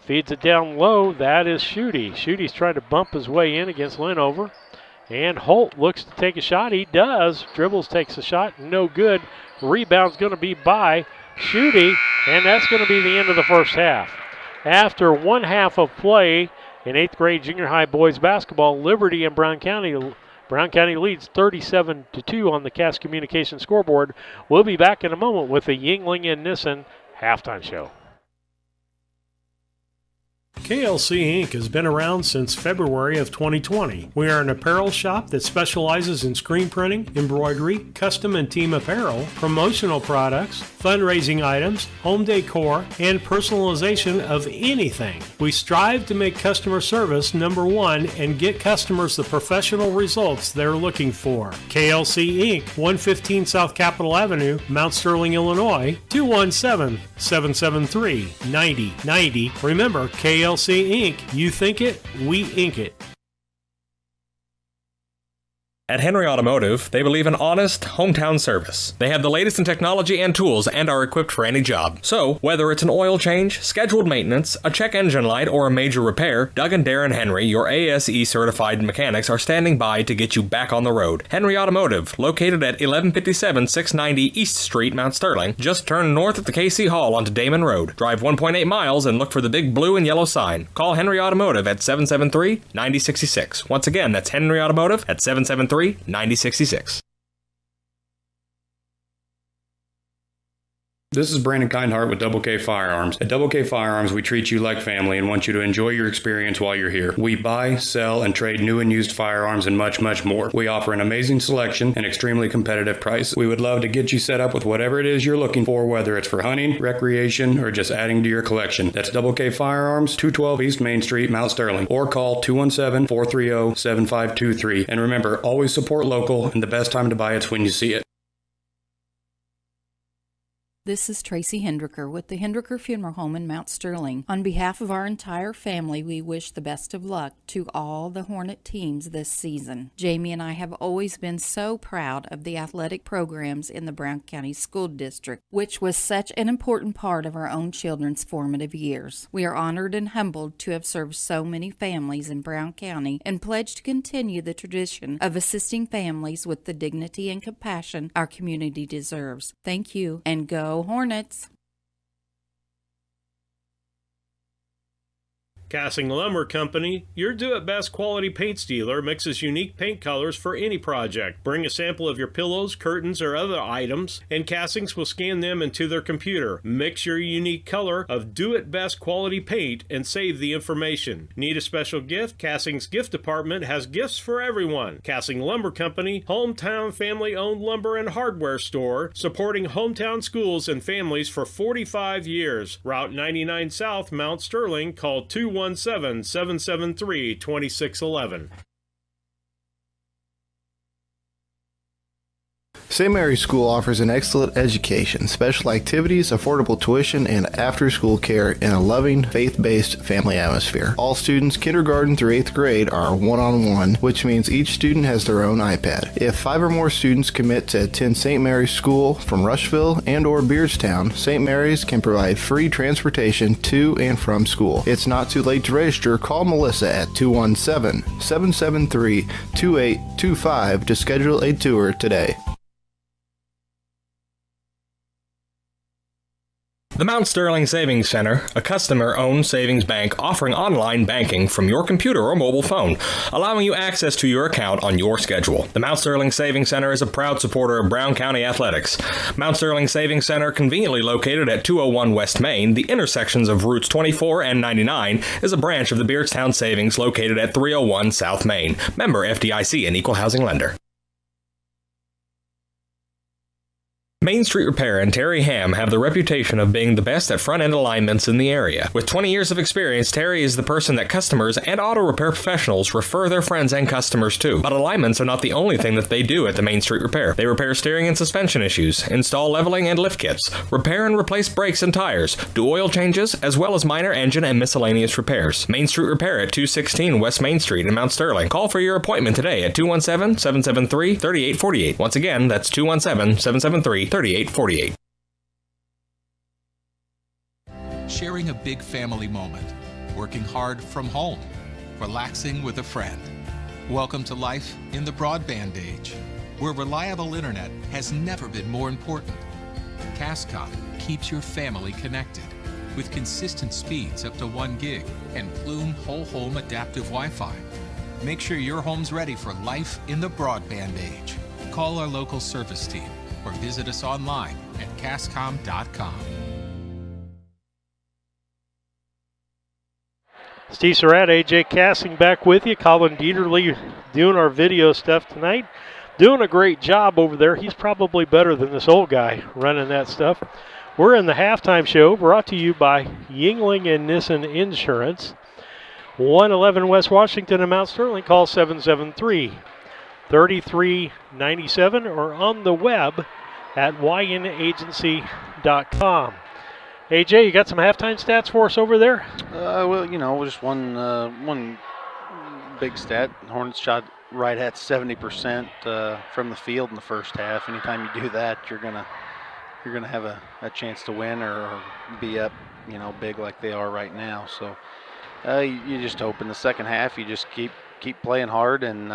Feeds it down low. That is Schutte. Schutte's trying to bump his way in against Linover. And Holt looks to take a shot. He does. Dribbles, takes a shot. No good. Rebound's going to be by Schutte, and that's going to be the end of the first half. After one half of play, in 8th grade junior high boys basketball, Liberty and Brown County leads 37-2 on the Cass Communications scoreboard. We'll be back in a moment with the Yuengling and Nissen halftime show. KLC Inc. has been around since February of 2020. We are an apparel shop that specializes in screen printing, embroidery, custom and team apparel, promotional products, fundraising items, home decor, and personalization of anything. We strive to make customer service number one and get customers the professional results they're looking for. KLC Inc., 115 South Capitol Avenue, Mount Sterling, Illinois, 217-773-9090. Remember, KLC Inc., you think it, we ink it. At Henry Automotive, they believe in honest, hometown service. They have the latest in technology and tools and are equipped for any job. So, whether it's an oil change, scheduled maintenance, a check engine light, or a major repair, Doug and Darren Henry, your ASE certified mechanics, are standing by to get you back on the road. Henry Automotive, located at 1157 690 East Street, Mount Sterling. Just turn north at the KC Hall onto Damon Road. Drive 1.8 miles and look for the big blue and yellow sign. Call Henry Automotive at 773-9066. Once again, that's Henry Automotive at 773-9066. This is Brandon Kindhart with Double K Firearms. At Double K Firearms, we treat you like family and want you to enjoy your experience while you're here. We buy, sell, and trade new and used firearms and much, much more. We offer an amazing selection and extremely competitive prices. We would love to get you set up with whatever it is you're looking for, whether it's for hunting, recreation, or just adding to your collection. That's Double K Firearms, 212 East Main Street, Mount Sterling, or call 217-430-7523. And remember, always support local, and the best time to buy it's when you see it. This is Tracy Hendricker with the Hendricker Funeral Home in Mount Sterling. On behalf of our entire family, we wish the best of luck to all the Hornet teams this season. Jamie and I have always been so proud of the athletic programs in the Brown County School District, which was such an important part of our own children's formative years. We are honored and humbled to have served so many families in Brown County and pledge to continue the tradition of assisting families with the dignity and compassion our community deserves. Thank you, and go Hornets! Cassing Lumber Company, your do-it-best quality paint dealer, mixes unique paint colors for any project. Bring a sample of your pillows, curtains, or other items, and Cassings will scan them into their computer. Mix your unique color of do-it-best quality paint and save the information. Need a special gift? Cassing's gift department has gifts for everyone. Cassing Lumber Company, hometown family-owned lumber and hardware store, supporting hometown schools and families for 45 years. Route 99 South, Mount Sterling. Call 217-773-2611. St. Mary's School offers an excellent education, special activities, affordable tuition, and after-school care in a loving, faith-based family atmosphere. All students, kindergarten through 8th grade, are one-on-one, which means each student has their own iPad. If 5 or more students commit to attend St. Mary's School from Rushville and or Beardstown, St. Mary's can provide free transportation to and from school. It's not too late to register. Call Melissa at 217-773-2825 to schedule a tour today. The Mount Sterling Savings Center, a customer-owned savings bank offering online banking from your computer or mobile phone, allowing you access to your account on your schedule. The Mount Sterling Savings Center is a proud supporter of Brown County athletics. Mount Sterling Savings Center, conveniently located at 201 West Main, the intersections of routes 24 and 99, is a branch of the Beardstown Savings located at 301 South Main. Member FDIC, an equal housing lender. Main Street Repair and Terry Ham have the reputation of being the best at front-end alignments in the area. With 20 years of experience, Terry is the person that customers and auto repair professionals refer their friends and customers to. But alignments are not the only thing that they do at the Main Street Repair. They repair steering and suspension issues, install leveling and lift kits, repair and replace brakes and tires, do oil changes, as well as minor engine and miscellaneous repairs. Main Street Repair at 216 West Main Street in Mount Sterling. Call for your appointment today at 217-773-3848. Once again, that's 217-773-3848. Sharing a big family moment, working hard from home, relaxing with a friend. Welcome to life in the broadband age, where reliable internet has never been more important. Cascom keeps your family connected with consistent speeds up to 1 gig and Plume whole home adaptive Wi-Fi. Make sure your home's ready for life in the broadband age. Call our local service team or visit us online at cascom.com. Steve Surratt, AJ Cassing back with you. Colin Dieterle doing our video stuff tonight. doing a great job over there. He's probably better than this old guy running that stuff. We're in the halftime show brought to you by Yingling and Nissen Insurance. 111 West Washington and Mount Sterling. Call 773-3397 or on the web at ynagency.com. AJ, you got some halftime stats for us over there? Well, just one big stat. Hornets shot right at 70% from the field in the first half. Anytime you do that, you're gonna have a chance to win or be up, big like they are right now. So you just hope in the second half you just keep playing hard and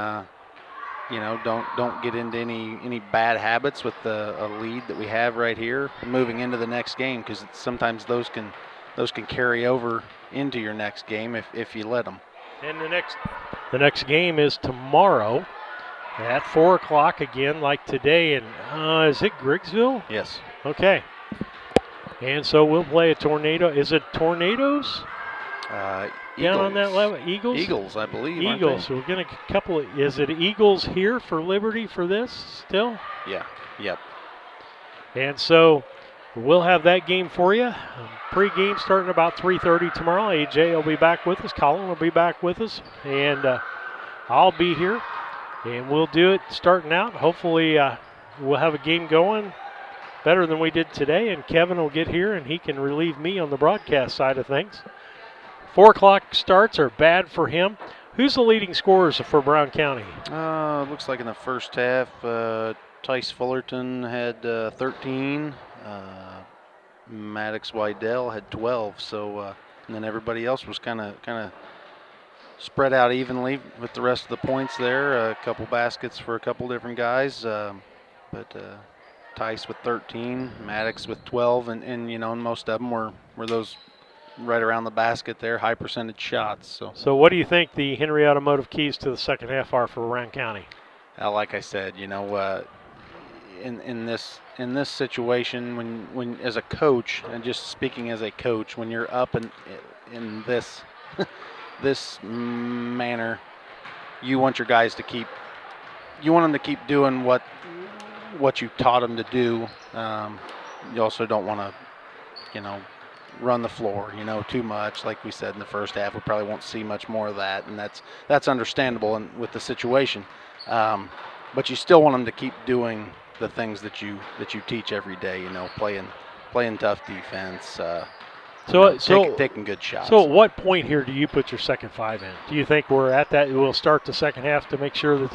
don't get into any bad habits with a lead that we have right here moving into the next game, because sometimes those can carry over into your next game if you let them. And the next game is tomorrow at 4 o'clock again, like today. And is it Griggsville? Yes. Okay. And so we'll play a Tornado. Is it Tornadoes? Down on that level, Eagles. Eagles, I believe. Eagles. So we're gonna couple. Is it Eagles here for Liberty for this still? Yeah. Yep. And so we'll have that game for you. Pre-game starting about 3:30 tomorrow. AJ will be back with us. Colin will be back with us, and I'll be here, and we'll do it starting out. Hopefully, we'll have a game going better than we did today, and Kevin will get here, and he can relieve me on the broadcast side of things. 4 o'clock starts are bad for him. Who's the leading scorers for Brown County? Looks like in the first half, Tice Fullerton had 13. Maddox Wydell had 12. So, and then everybody else was kind of spread out evenly with the rest of the points there. A couple baskets for a couple different guys, but Tice with 13, Maddox with 12, and most of them were those right around the basket there, high percentage shots. So what do you think the Henry Automotive keys to the second half are for Brown County? Like I said, in this situation, when as a coach, and just speaking as a coach, when you're up in this this manner, you want your guys to keep doing what you taught them to do. You also don't want to, run the floor, too much. Like we said in the first half, we probably won't see much more of that, and that's understandable with the situation. But you still want them to keep doing the things that you teach every day. Playing tough defense. Taking good shots. So at what point here do you put your second five in? Do you think we're at that? We'll start the second half to make sure that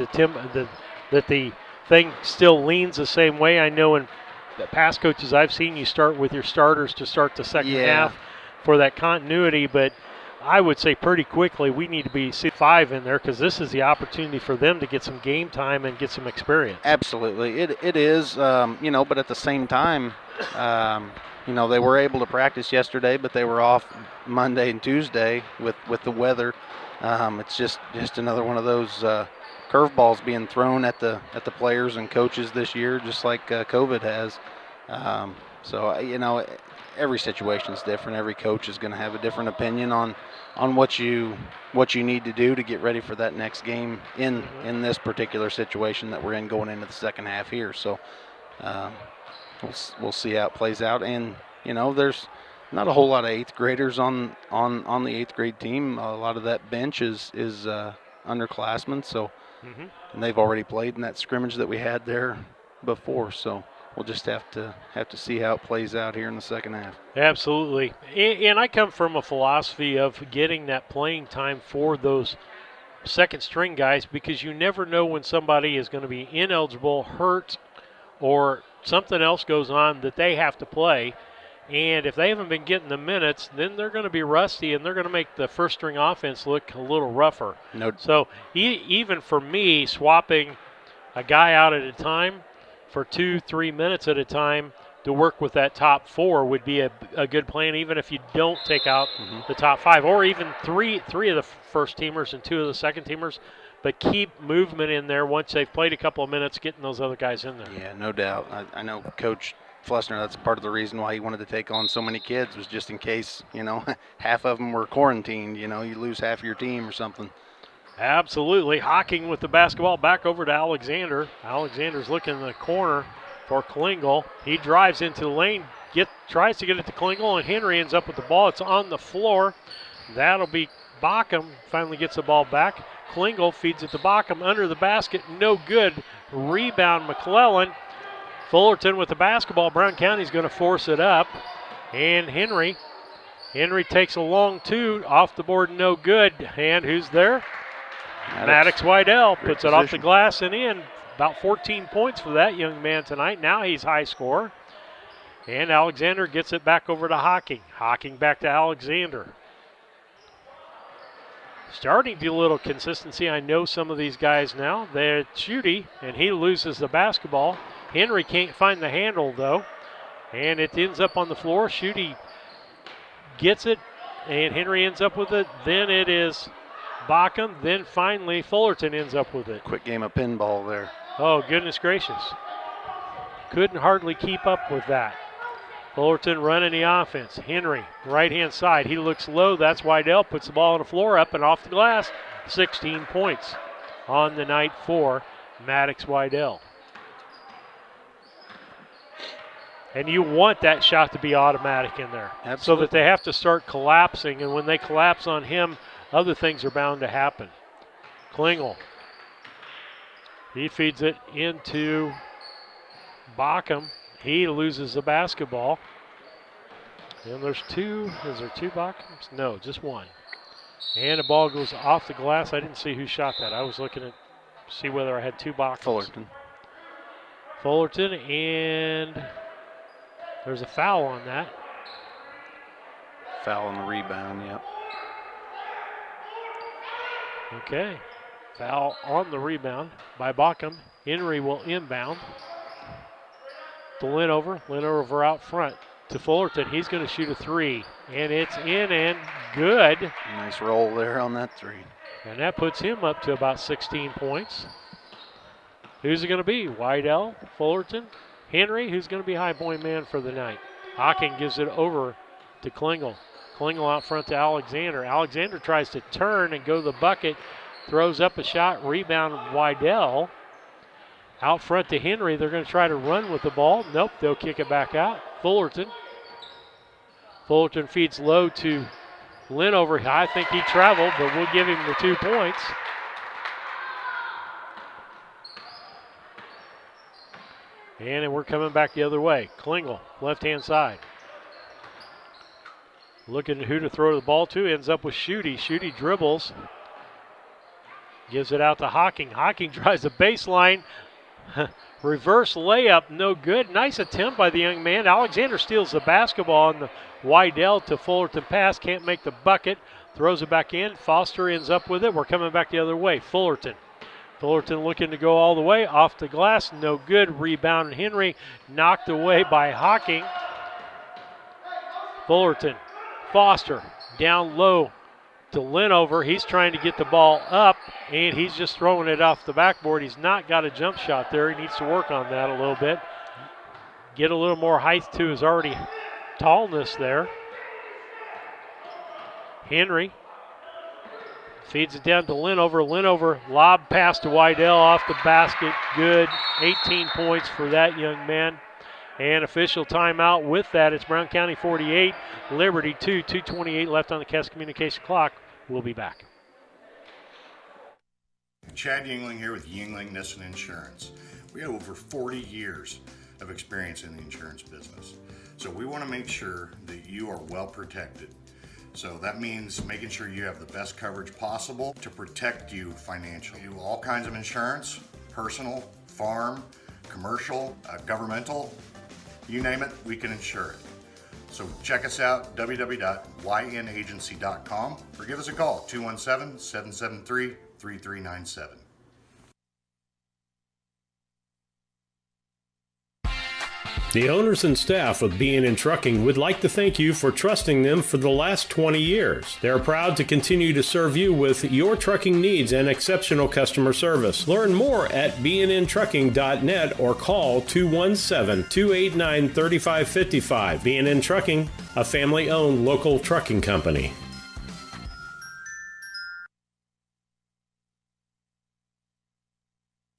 the thing still leans the same way. I know in the past coaches I've seen, you start with your starters to start the second half for that continuity, but I would say pretty quickly we need to be 5 in there, because this is the opportunity for them to get some game time and get some experience. Absolutely. It is, but at the same time, they were able to practice yesterday, but they were off Monday and Tuesday with the weather. It's just another one of those curveballs being thrown at the players and coaches this year, just like COVID has. So every situation is different. Every coach is going to have a different opinion on what you need to do to get ready for that next game in this particular situation that we're in going into the second half here. So we'll see how it plays out. And there's not a whole lot of 8th graders on the 8th grade team. A lot of that bench is underclassmen. So. Mm-hmm. And they've already played in that scrimmage that we had there before, so we'll just have to see how it plays out here in the second half. Absolutely. And I come from a philosophy of getting that playing time for those second string guys, because you never know when somebody is going to be ineligible, hurt, or something else goes on that they have to play. And if they haven't been getting the minutes, then they're going to be rusty, and they're going to make the first-string offense look a little rougher. So even for me, swapping a guy out at a time for 2-3 minutes at a time to work with that top 4 would be a good plan, even if you don't take out the top 5, or even three of the first-teamers and 2 of the second-teamers. But keep movement in there once they've played a couple of minutes, getting those other guys in there. Yeah, no doubt. I know Coach Flessner, that's part of the reason why he wanted to take on so many kids, was just in case, half of them were quarantined, you lose half of your team or something. Absolutely. Hocking with the basketball back over to Alexander. Alexander's looking in the corner for Klingel. He drives into the lane, tries to get it to Klingel, and Henry ends up with the ball. It's on the floor. That'll be Bockham. Finally gets the ball back. Klingel feeds it to Bockham under the basket. No good. Rebound McClellan. Fullerton with the basketball. Brown County's going to force it up. And Henry takes a long two. Off the board, no good. And who's there? Maddox Wydell puts it off the glass and in. About 14 points for that young man tonight. Now he's high scorer. And Alexander gets it back over to Hocking. Hocking back to Alexander. Starting to be a little consistency. I know some of these guys now. They're Schutte, and he loses the basketball. Henry can't find the handle, though. And it ends up on the floor. Schutte gets it, and Henry ends up with it. Then it is Bockham. Then finally Fullerton ends up with it. Quick game of pinball there. Oh, goodness gracious. Couldn't hardly keep up with that. Fullerton running the offense. Henry, right-hand side. He looks low. That's Wydell. Puts the ball on the floor, up and off the glass. 16 points on the night for Maddox Wydell. And you want that shot to be automatic in there. Absolutely. So that they have to start collapsing. And when they collapse on him, other things are bound to happen. Klingel. He feeds it into Bockham. He loses the basketball. And there's two. Is there two Bockhams? No, just one. And the ball goes off the glass. I didn't see who shot that. I was looking to see whether I had two Bockhams. Fullerton, and there's a foul on that. Foul on the rebound, yep. Okay. Foul on the rebound by Bockham. Henry will inbound. To Linover out front to Fullerton. He's going to shoot a three, and it's in and good. Nice roll there on that three. And that puts him up to about 16 points. Who's it going to be? Wydell, Fullerton, Henry, who's going to be high point man for the night. Hocking gives it over to Klingel. Klingel out front to Alexander. Alexander tries to turn and go to the bucket, throws up a shot, rebound Wydell. Out front to Henry. They're going to try to run with the ball. Nope, they'll kick it back out. Fullerton. Fullerton feeds low to Linover. I think he traveled, but we'll give him the 2 points. And we're coming back the other way. Klingel, left-hand side. Looking at who to throw the ball to. Ends up with Schutte. Schutte dribbles. Gives it out to Hocking. Hocking tries the baseline. Reverse layup, no good. Nice attempt by the young man. Alexander steals the basketball on the Wydell to Fullerton pass. Can't make the bucket. Throws it back in. Foster ends up with it. We're coming back the other way. Fullerton. Fullerton looking to go all the way. Off the glass, no good. Rebound Henry. Knocked away by Hocking. Fullerton. Foster down low to Linover. He's trying to get the ball up, and he's just throwing it off the backboard. He's not got a jump shot there. He needs to work on that a little bit. Get a little more height to his already tallness there. Henry feeds it down to Linover. Linover lob pass to Wydell off the basket. Good. 18 points for that young man. And official timeout. With that, it's Brown County 48, Liberty 2, 2:28 left on the Cass Communication clock. We'll be back. Chad Yingling here with Yingling Nissen Insurance. We have over 40 years of experience in the insurance business. So we want to make sure that you are well protected. So that means making sure you have the best coverage possible to protect you financially. We do all kinds of insurance, personal, farm, commercial, governmental, you name it, we can insure it. So check us out, www.ynagency.com, or give us a call, 217-773-3397. The owners and staff of B&N Trucking would like to thank you for trusting them for the last 20 years. They are proud to continue to serve you with your trucking needs and exceptional customer service. Learn more at bnntrucking.net or call 217-289-3555. B&N Trucking, a family-owned local trucking company.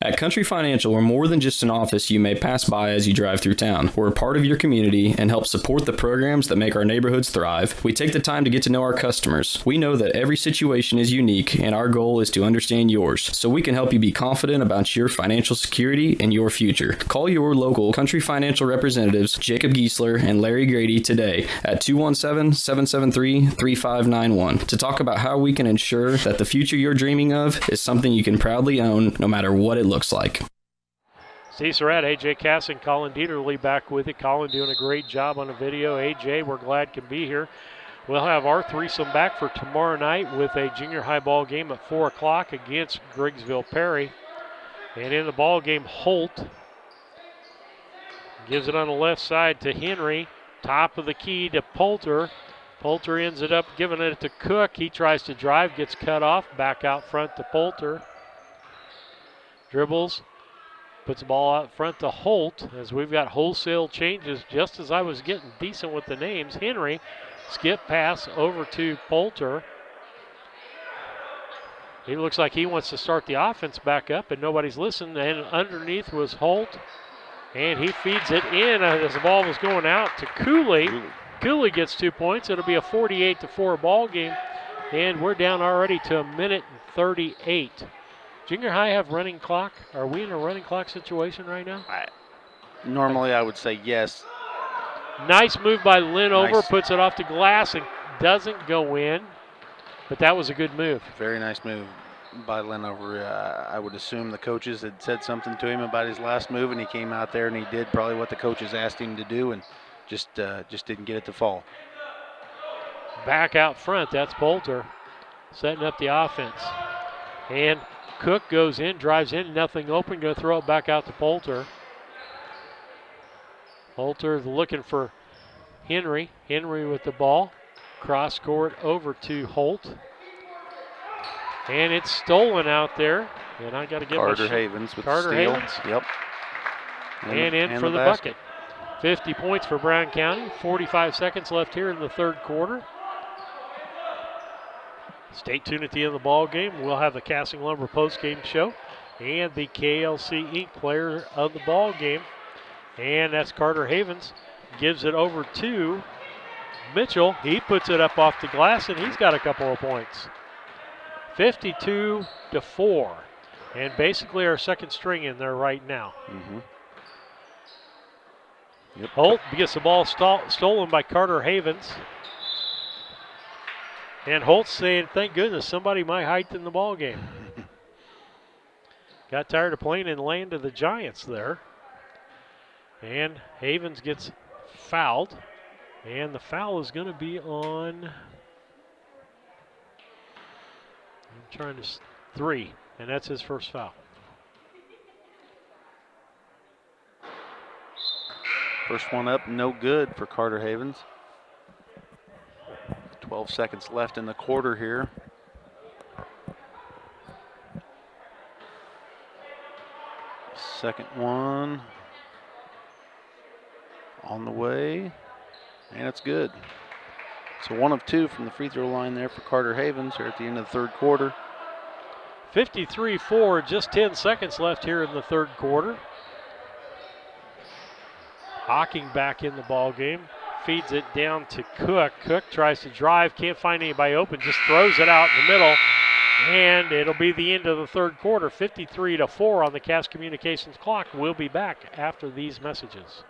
At Country Financial, we're more than just an office you may pass by as you drive through town. We're a part of your community and help support the programs that make our neighborhoods thrive. We take the time to get to know our customers. We know that every situation is unique, and our goal is to understand yours, so we can help you be confident about your financial security and your future. Call your local Country Financial representatives, Jacob Giesler and Larry Grady, today at 217-773-3591 to talk about how we can ensure that the future you're dreaming of is something you can proudly own, no matter what it looks like. Steve Surratt, AJ Cass, and Colin Dieterle back with it. Colin doing a great job on the video. AJ, we're glad can be here. We'll have our threesome back for tomorrow night with a junior high ball game at 4 o'clock against Griggsville Perry. And in the ball game, Holt gives it on the left side to Henry. Top of the key to Poulter. Poulter ends it up giving it to Cook. He tries to drive, gets cut off. Back out front to Poulter. Dribbles, puts the ball out front to Holt as we've got wholesale changes just as I was getting decent with the names. Henry, skip pass over to Poulter. He looks like he wants to start the offense back up, and nobody's listening. And underneath was Holt, and he feeds it in as the ball was going out to Cooley. Cooley gets 2 points. It'll be a 48-4 ball game, and we're down already to 1:38. Junior high have running clock. Are we in a running clock situation right now? Normally I would say yes. Nice move by Linover, puts it off the glass and doesn't go in, but that was a good move. Very nice move by Linover. I would assume the coaches had said something to him about his last move, and he came out there and he did probably what the coaches asked him to do, and just didn't get it to fall. Back out front, that's Poulter setting up the offense. And Cook goes in, drives in, nothing open, going to throw it back out to Poulter. Poulter looking for Henry. Henry with the ball. Cross court over to Holt. And it's stolen out there. And I got to get Carter Havens with Carter the steal. Havens. Yep. And in for the bucket. 50 points for Brown County. 45 seconds left here in the third quarter. Stay tuned at the end of the ball game. We'll have the Casting Lumber post-game show and the KLC Inc. player of the ball game. And that's Carter Havens. Gives it over to Mitchell. He puts it up off the glass, and he's got a couple of points. 52-4. And basically our second string in there right now. Mm-hmm. Yep. Holt gets the ball stolen by Carter Havens. And Holt's saying, thank goodness somebody my height in the ball game. Got tired of playing in the land of the Giants there. And Havens gets fouled. And the foul is going to be on, I'm trying to, 3. And that's his first foul. First one up, no good for Carter Havens. 12 seconds left in the quarter here. Second one on the way, and it's good. So 1 of 2 from the free throw line there for Carter Havens here at the end of the third quarter. 53-4, just 10 seconds left here in the third quarter. Hocking back in the ball game. Feeds it down to Cook. Cook tries to drive, can't find anybody open, just throws it out in the middle. And it'll be the end of the third quarter, 53-4 on the Cass Communications clock. We'll be back after these messages.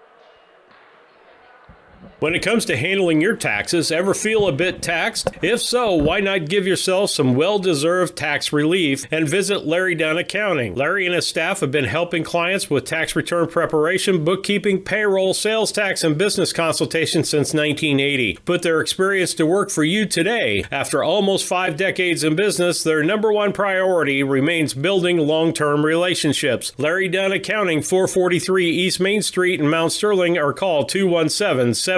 When it comes to handling your taxes, ever feel a bit taxed? If so, why not give yourself some well-deserved tax relief and visit Larry Dunn Accounting. Larry and his staff have been helping clients with tax return preparation, bookkeeping, payroll, sales tax, and business consultation since 1980. Put their experience to work for you today. After almost 5 decades in business, their #1 priority remains building long-term relationships. Larry Dunn Accounting, 443 East Main Street in Mount Sterling, or call 217-773-3400.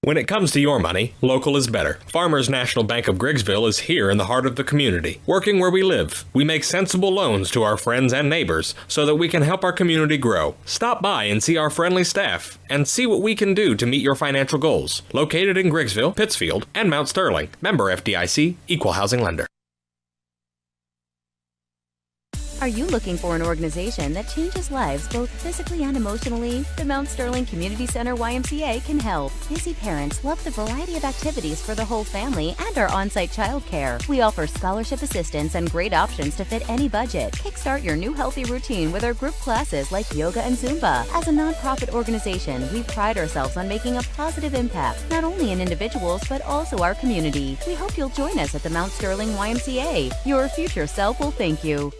When it comes to your money, local is better. Farmers National Bank of Griggsville is here in the heart of the community, working where we live. We make sensible loans to our friends and neighbors so that we can help our community grow. Stop by and see our friendly staff and see what we can do to meet your financial goals. Located in Griggsville, Pittsfield, and Mount Sterling. Member FDIC, Equal Housing Lender. Are you looking for an organization that changes lives both physically and emotionally? The Mount Sterling Community Center YMCA can help. Busy parents love the variety of activities for the whole family and our on-site childcare. We offer scholarship assistance and great options to fit any budget. Kickstart your new healthy routine with our group classes like yoga and Zumba. As a nonprofit organization, we pride ourselves on making a positive impact, not only in individuals, but also our community. We hope you'll join us at the Mount Sterling YMCA. Your future self will thank you.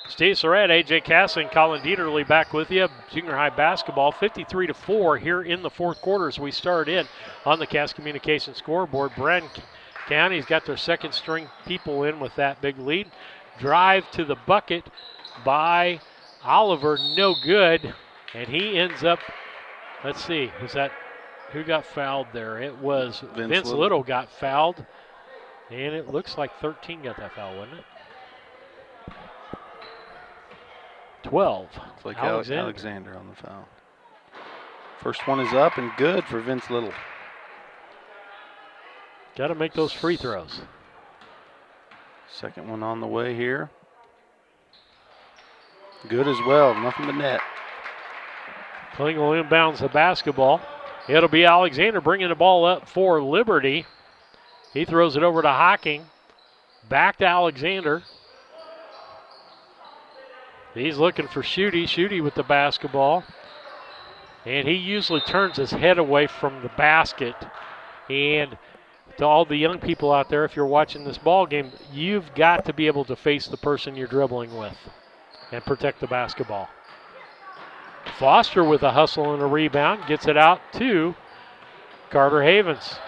Steve Surratt, AJ Casson, Colin Dieterle back with you. Junior high basketball, 53-4 here in the fourth quarter as we start in on the Cass Communications scoreboard. Bryan County's got their second string people in with that big lead. Drive to the bucket by Oliver, no good. And he ends up, let's see, was that, who got fouled there? It was Vince Little got fouled. And it looks like 13 got that foul, wasn't it? 12. It's like Alexander on the foul. First one is up and good for Vince Little. Got to make those free throws. Second one on the way here. Good as well, nothing but net. Klingel inbounds the basketball. It'll be Alexander bringing the ball up for Liberty. He throws it over to Hocking. Back to Alexander. He's looking for Schutte. Schutte with the basketball. And he usually turns his head away from the basket. And to all the young people out there, if you're watching this ball game, you've got to be able to face the person you're dribbling with and protect the basketball. Foster with a hustle and a rebound. Gets it out to Carter Havens.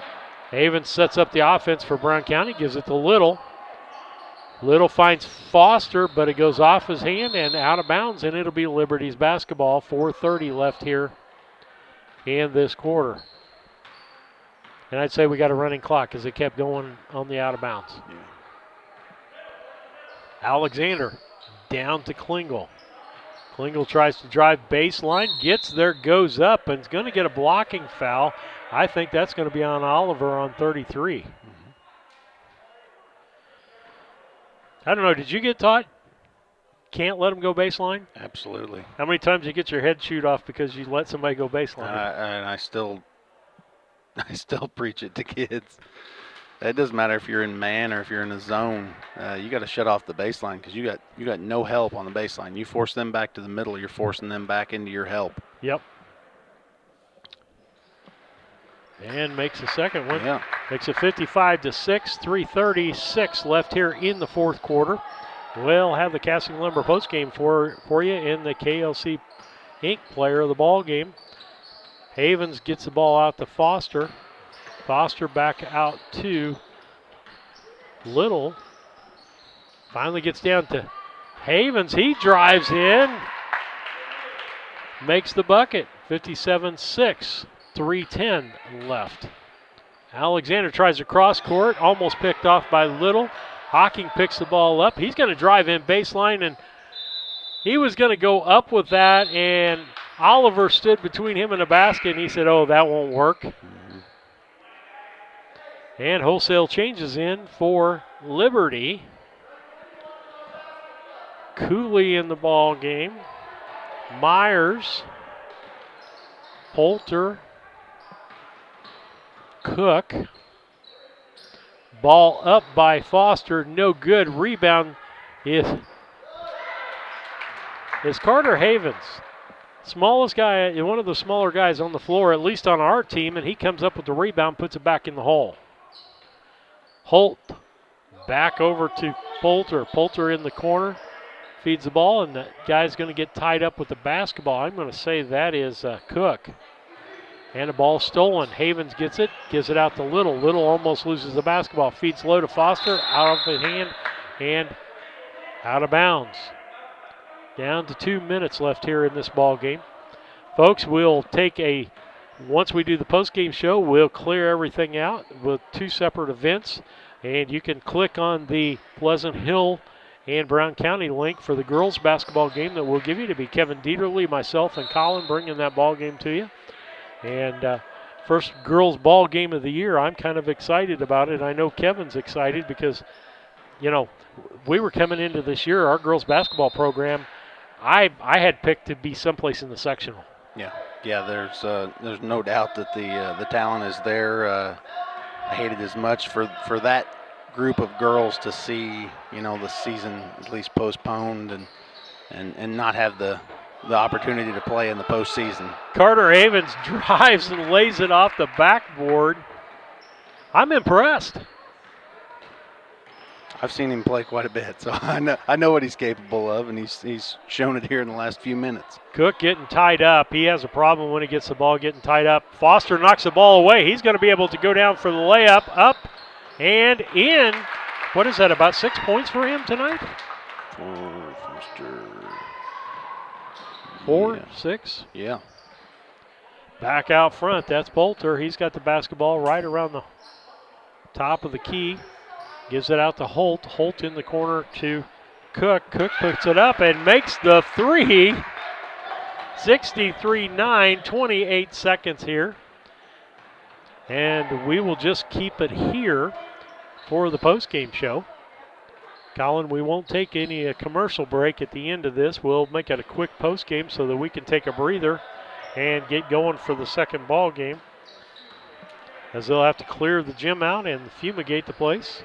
Havens sets up the offense for Brown County. Gives it to Little. Little finds Foster, but it goes off his hand and out of bounds, and it'll be Liberty's basketball. 4:30 left here in this quarter. And I'd say we got a running clock as it kept going on the out of bounds. Yeah. Alexander down to Klingel. Klingel tries to drive baseline, gets there, goes up, and is going to get a blocking foul. I think that's going to be on Oliver on 33. I don't know, did you get taught can't let them go baseline? Absolutely. How many times you get your head chewed off because you let somebody go baseline? And I still preach it to kids. It doesn't matter if you're in man or if you're in a zone. You got to shut off the baseline because you got no help on the baseline. You force them back to the middle, you're forcing them back into your help. Yep. And makes a second one. Yeah. Makes it 55-6, 3:36 left here in the fourth quarter. We'll have the Casting Lumber postgame for you in the KLC Inc. player of the ball game. Havens gets the ball out to Foster. Foster back out to Little. Finally gets down to Havens. He drives in. Makes the bucket. 57-6. 3:10 left. Alexander tries to cross court, almost picked off by Little. Hocking picks the ball up. He's going to drive in baseline, and he was going to go up with that, and Oliver stood between him and the basket, and he said, oh, that won't work. Mm-hmm. And wholesale changes in for Liberty. Cooley in the ball game. Myers. Poulter. Cook. Ball up by Foster, no good. Rebound is Carter Havens. Smallest guy, one of the smaller guys on the floor, at least on our team, and he comes up with the rebound, puts it back in the hole. Holt back over to Poulter. Poulter in the corner, feeds the ball, and the guy's going to get tied up with the basketball. I'm going to say that is Cook. And the ball stolen. Havens gets it, gives it out to Little. Little almost loses the basketball. Feeds low to Foster, out of his hand, and out of bounds. Down to 2 minutes left here in this ball game. Folks, we'll take a once we do the post-game show, we'll clear everything out with 2 separate events, and you can click on the Pleasant Hill and Brown County link for the girls basketball game that we'll give you to be Kevin Dieterle, myself, and Colin bringing that ball game to you. And first girls ball game of the year. I'm kind of excited about it. I know Kevin's excited because, you know, we were coming into this year, our girls basketball program, I had picked to be someplace in the sectional. Yeah. There's no doubt that the talent is there. I hate it as much for that group of girls to see, you know, the season at least postponed and not have the opportunity to play in the postseason. Carter Havens drives and lays it off the backboard. I'm impressed. I've seen him play quite a bit, so I know what he's capable of, and he's shown it here in the last few minutes. Cook getting tied up. He has a problem when he gets the ball getting tied up. Foster knocks the ball away. He's going to be able to go down for the layup, up and in. What is that, about 6 points for him tonight? Foster. 4, 6? Yeah. Back out front, that's Bolter. He's got the basketball right around the top of the key. Gives it out to Holt. Holt in the corner to Cook. Cook puts it up and makes the three. 63-9, 28 seconds here. And we will just keep it here for the postgame show. Colin, we won't take any commercial break at the end of this. We'll make it a quick postgame so that we can take a breather and get going for the second ball game, as they'll have to clear the gym out and fumigate the place.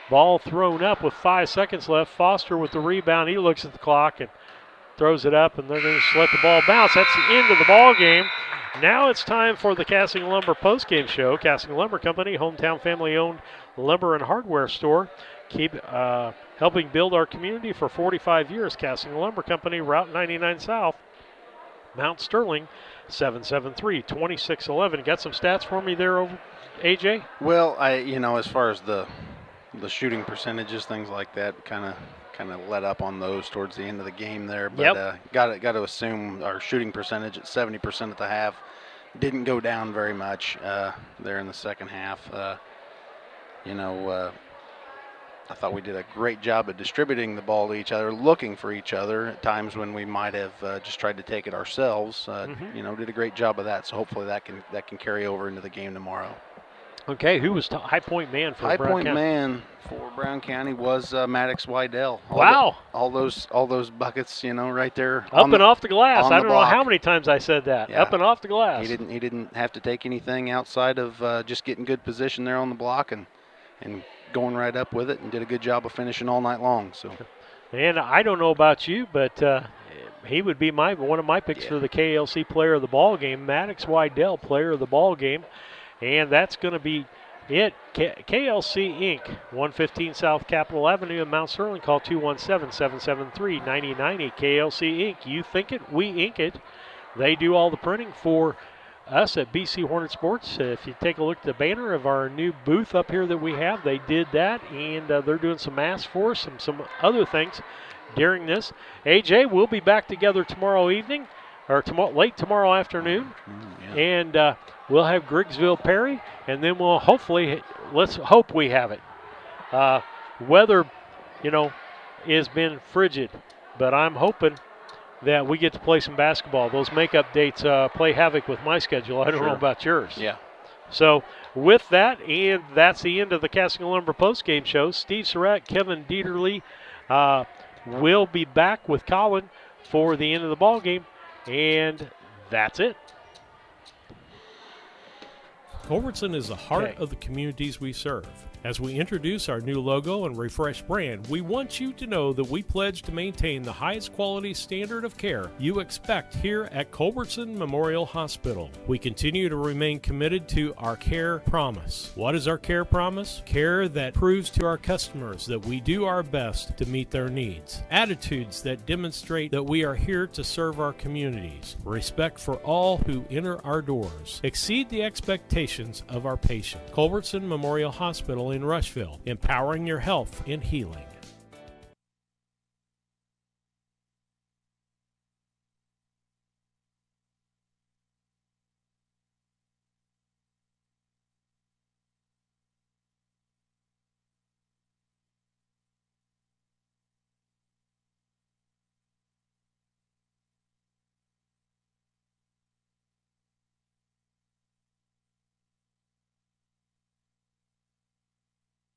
Ball thrown up with 5 seconds left. Foster with the rebound. He looks at the clock and throws it up, and they're going to just let the ball bounce. That's the end of the ball game. Now it's time for the Casting Lumber postgame show. Casting Lumber Company, hometown family-owned lumber and hardware store. Keep helping build our community for 45 years. Casting Lumber Company, Route 99 South, Mount Sterling, 773-2611. Got some stats for me there, AJ? Well, as far as the shooting percentages, things like that, kind of let up on those towards the end of the game there. But got to assume our shooting percentage at 70% at the half didn't go down very much there in the second half. I thought we did a great job of distributing the ball to each other, looking for each other at times when we might have just tried to take it ourselves. Did a great job of that. So hopefully that can carry over into the game tomorrow. Okay, who was high point man for Brown County? High point man for Brown County was Maddox Wydell. Wow! All those buckets, right there. Up and off the glass. I don't know how many times I said that. Yeah. Up and off the glass. He didn't have to take anything outside of just getting good position there on the block and going right up with it, and did a good job of finishing all night long. So, and I don't know about you, but he would be one of my picks for the KLC Player of the Ball Game. Maddox Wydell, Player of the Ball Game. And that's going to be it. KLC Inc., 115 South Capitol Avenue in Mount Sterling. Call 217-773-9090. KLC Inc., you think it, we ink it. They do all the printing for us at BC Hornet Sports. If you take a look at the banner of our new booth up here that we have, they did that, and they're doing some masks for us and some other things during this. AJ, we'll be back together tomorrow evening, or late tomorrow afternoon, and we'll have Griggsville Perry, and then we'll let's hope we have it. Weather, has been frigid, but I'm hoping that we get to play some basketball. Those makeup dates play havoc with my schedule. I don't know about yours. Yeah. So with that, and that's the end of the Casting Lumber postgame show. Steve Surratt, Kevin Dieterle will be back with Colin for the end of the ball game, and that's it. Culbertson is the heart of the communities we serve. As we introduce our new logo and refreshed brand, we want you to know that we pledge to maintain the highest quality standard of care you expect here at Culbertson Memorial Hospital. We continue to remain committed to our care promise. What is our care promise? Care that proves to our customers that we do our best to meet their needs. Attitudes that demonstrate that we are here to serve our communities. Respect for all who enter our doors. Exceed the expectations of our patients. Culbertson Memorial Hospital in Rushville, empowering your health and healing.